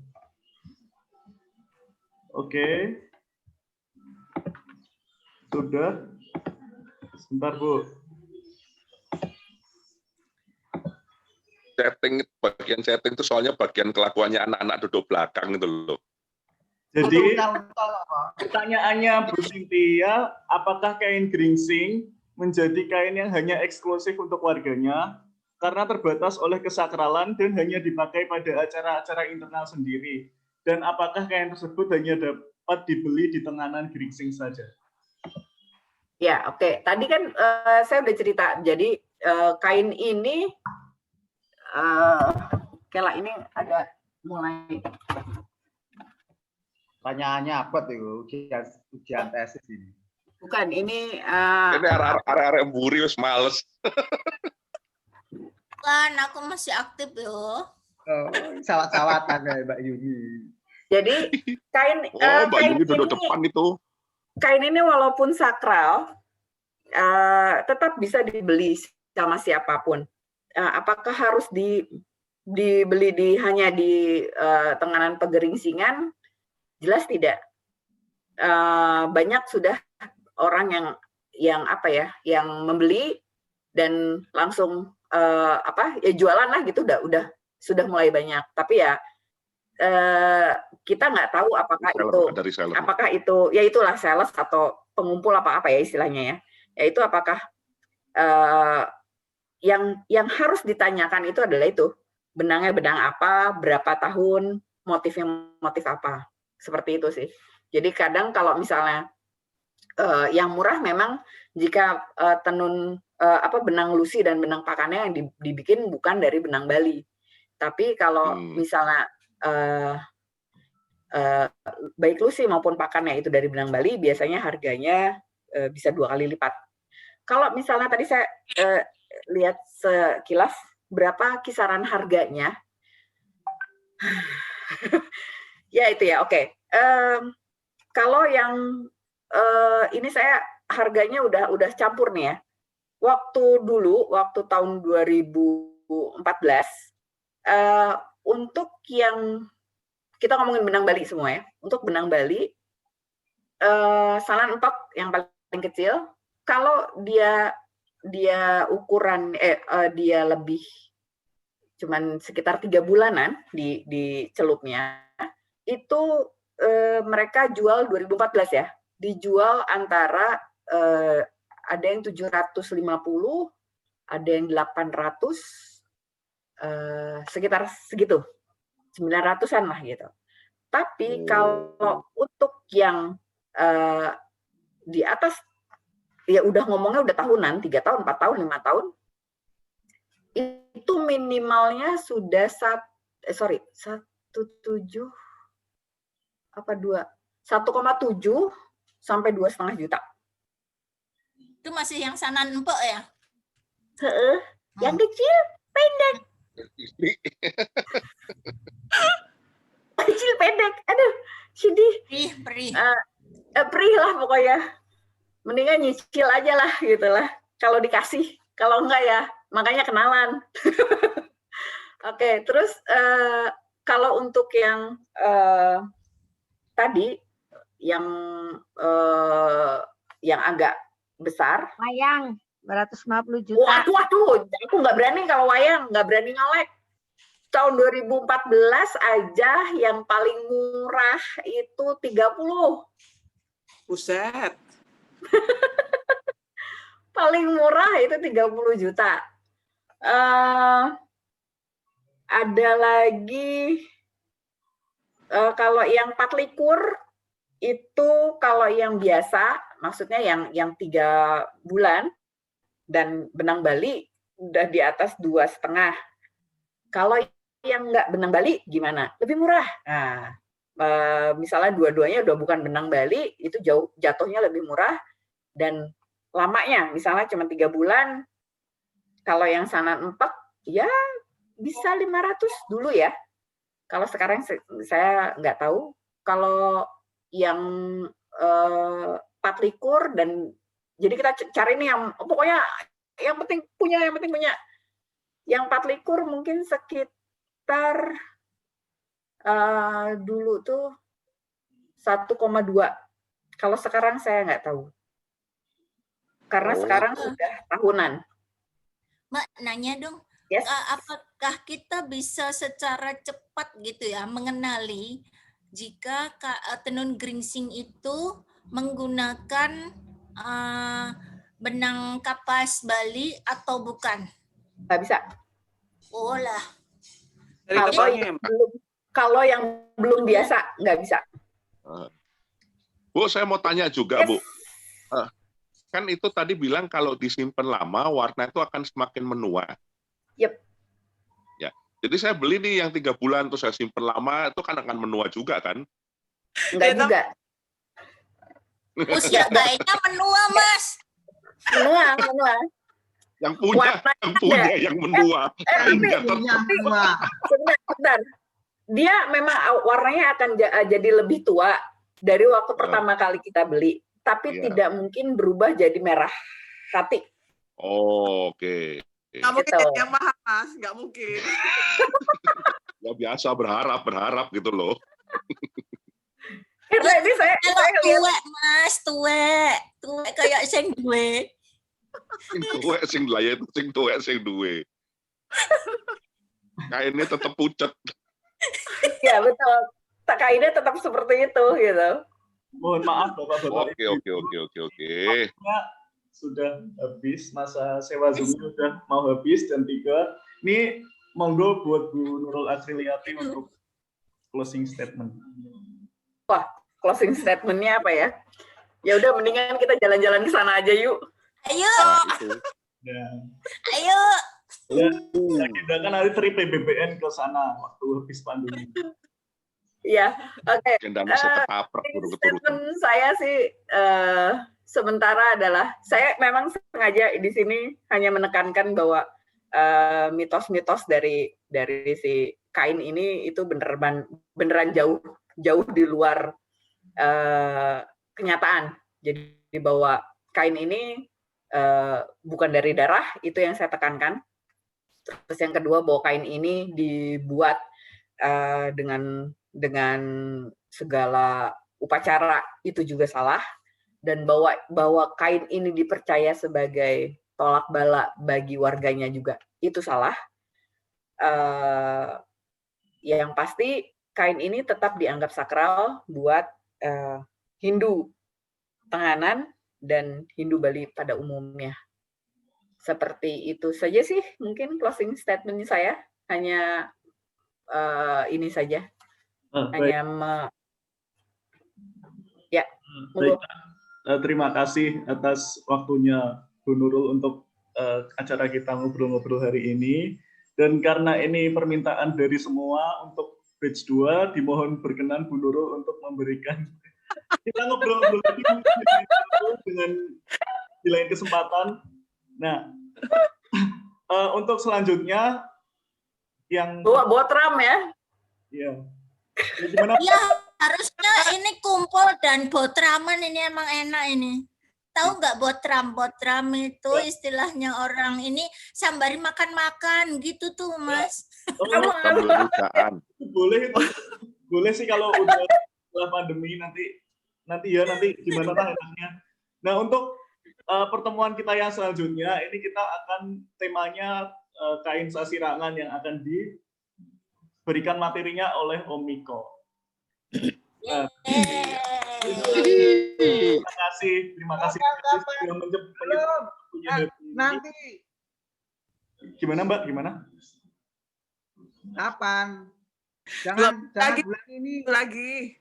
Oke. Sudah. Sebentar, Bu. bagian setting itu soalnya bagian kelakuannya anak-anak duduk belakang itu loh. Jadi pertanyaannya Bu Cynthia, apakah kain gringsing menjadi kain yang hanya eksklusif untuk warganya karena terbatas oleh kesakralan dan hanya dipakai pada acara-acara internal sendiri? Dan apakah kain tersebut hanya dapat dibeli di Tenganan Gringsing saja? Ya, oke. Tadi kan saya udah cerita. Jadi kain ini, Kela ini ada mulai. Pertanyaannya apa tuh? Ujian tesis ini. Bukan, ini. Ini arah-arah emburi wis males. Kan aku masih aktif yo. Sawat-sawatan ya Mbak Yuni. Jadi kain Mbak kain Yuni duduk ini, depan itu. kain ini walaupun sakral tetap bisa dibeli sama siapapun. Apakah harus dibeli hanya di Tenganan Pegeringsingan? Jelas tidak. Banyak sudah orang yang membeli dan langsung jualan lah gitu, udah sudah mulai banyak. Tapi ya kita nggak tahu apakah itu ya itulah sales atau pengumpul apa ya istilahnya ya. Yaitu apakah yang harus ditanyakan itu adalah itu benangnya benang apa, berapa tahun, motifnya motif apa, seperti itu sih. Jadi kadang kalau misalnya yang murah memang jika tenun benang lusi dan benang pakannya yang dibikin bukan dari benang Bali. Tapi kalau misalnya baik lusi maupun pakannya itu dari benang Bali, biasanya harganya bisa 2 kali lipat. Kalau misalnya tadi saya lihat sekilas berapa kisaran harganya, ya itu ya, oke. Kalau yang ini saya harganya udah campur nih ya. Waktu tahun 2014 untuk yang kita ngomongin benang Bali semua ya. Untuk benang Bali salan entok yang paling kecil, kalau dia ukuran dia lebih cuman sekitar 3 bulanan di celupnya, itu mereka jual 2014 ya, dijual antara ada yang 750, ada yang 800, sekitar segitu, 900-an lah gitu. Tapi kalau untuk yang di atas, ya udah ngomongnya udah tahunan, 3 tahun, 4 tahun, 5 tahun, itu minimalnya sudah 1,7 apa 1,7 sampai 2,5 juta. Itu masih yang sanan empuk ya? Heeh, yang kecil, pendek. Kecil pendek, aduh, sedih. Perih. Perih lah pokoknya. Mendingan nyicil aja lah gitu lah. Kalau dikasih, kalau enggak ya makanya kenalan. Oke, terus kalau untuk yang tadi yang agak besar, wayang 250 juta. Waduh, aku nggak berani kalau wayang, nggak berani nyolek. Tahun 2014 aja yang paling murah itu 30. Buset. Paling murah itu 30 juta. Ada lagi kalau yang 4 likur itu kalau yang biasa, maksudnya yang 3 bulan dan benang Bali udah di atas 2,5. Kalau yang nggak benang Bali gimana? Lebih murah. Nah, misalnya dua-duanya udah bukan benang Bali, itu jatuhnya lebih murah dan lamanya, misalnya cuma 3 bulan. Kalau yang sanan empek, ya bisa 500 dulu ya. Kalau sekarang saya nggak tahu. Kalau yang 4 likur dan jadi kita cari nih yang pokoknya yang penting punya. Yang 4 likur mungkin sekitar dulu tuh 1,2. Kalau sekarang saya nggak tahu. Karena sekarang sudah tahunan. Mbak, nanya dong, Yes. apakah kita bisa secara cepat gitu ya mengenali jika tenun geringsing itu menggunakan benang kapas Bali atau bukan? Nggak bisa. Oh lah. Kalau yang belum biasa nggak bisa. Bu, saya mau tanya juga, Bu. Kan itu tadi bilang kalau disimpan lama warna itu akan semakin menua. Yep. Ya. Jadi saya beli nih yang 3 bulan terus saya simpan lama itu kan akan menua juga kan? Enggak juga. Usia baiknya menua, Mas. Menua. Yang punya yang menua. Sebentar. Dia memang warnanya akan jadi lebih tua dari waktu pertama kali kita beli. Tapi tidak mungkin berubah jadi merah hati. Oh, oke. Nggak mungkin Gitu. yang mahal, Mas. Nggak mungkin. Ya biasa berharap gitu loh. Karena ini saya tuwek, Mas, tuwek kayak sing duwe. Sing tuwek sing duwe. Kainnya tetap pucet. Ya betul. Kainnya tetap seperti itu gitu. Mohon maaf Bapak-bapak. Oke. Sudah habis, masa sewa Zoom-nya sudah mau habis jam 3. Ini monggo buat Bu Nurul Asriliati untuk closing statement. Wah, closing statement-nya apa ya? Ya udah mendingan kita jalan-jalan ke sana aja yuk. Ayo. Ayo. Ya, kita kan hari tri PBBN ke sana waktu habis pandemi. Iya, oke. Statement saya sih sementara adalah saya memang sengaja di sini hanya menekankan bahwa mitos-mitos dari si kain ini itu beneran jauh di luar kenyataan. Jadi bahwa kain ini bukan dari darah, itu yang saya tekankan. Terus yang kedua bahwa kain ini dibuat dengan segala upacara, itu juga salah. Dan bahwa kain ini dipercaya sebagai tolak bala bagi warganya juga, itu salah. yang pasti kain ini tetap dianggap sakral buat Hindu Tenganan dan Hindu Bali pada umumnya. Seperti itu saja sih mungkin closing statement saya. Hanya ini saja. Ya. Baik. Terima kasih atas waktunya Bu Nurul untuk acara kita ngobrol-ngobrol hari ini. Dan karena ini permintaan dari semua untuk batch 2, dimohon berkenan Bu Nurul untuk memberikan kita ngobrol-ngobrol lagi dengan di lain kesempatan. Nah, untuk selanjutnya yang Botram ya. Iya. Ya, gimana? Iya, harusnya ini kumpul dan botraman ini emang enak ini. Tahu nggak botram? Botram itu istilahnya orang ini sambari makan-makan gitu tuh, Mas. Sambil rujaan. Boleh sih kalau udah setelah pandemi nanti gimana lah enaknya. Nah, untuk pertemuan kita yang selanjutnya ini kita akan temanya kain sasirangan yang akan diberikan materinya oleh Om Miko. Terima kasih sudah menyebut nanti. Gimana Mbak? Gimana? Kapan? Jangan bulan ini lagi.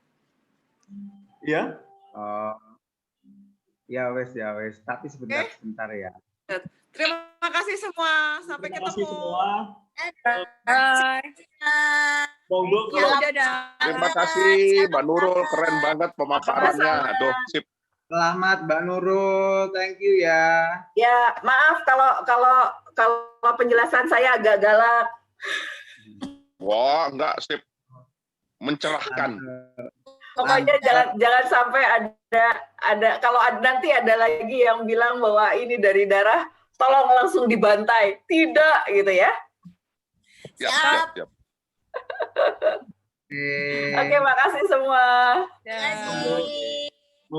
Ya? Ya wes. Tapi sebentar ya. Terima kasih semua. Sampai Terima ketemu. kasih semua. Bye. Monggo. Terima kasih Mbak Nurul, keren banget pemaparannya. Aduh, sip. Selamat Mbak Nurul, thank you ya. Ya, maaf kalau penjelasan saya agak galak. Wah, enggak, sip. Mencerahkan. Pokoknya jangan sampai ada kalau nanti ada lagi yang bilang bahwa ini dari darah, tolong langsung dibantai. Tidak gitu ya. Siap. Oke, makasih semua. Ya.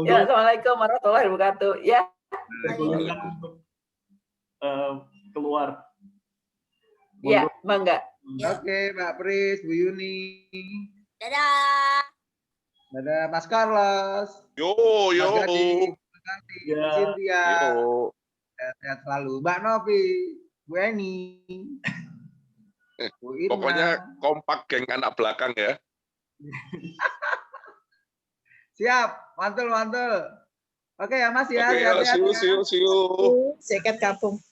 Ya, Assalamualaikum warahmatullahi wabarakatuh. Ya. Untuk keluar. Ya, Bangga. Oke, Mbak Pris, Bu Yuni. Dadah. Dadah, Mas Carlos. Yo. Ya. Cynthia. Yo. Sehat selalu. Mbak Novi, Bu Eni. Pokoknya kompak geng anak belakang ya. Siap, mantul. Oke ya Mas ya. Oke, see you. Seket gabung.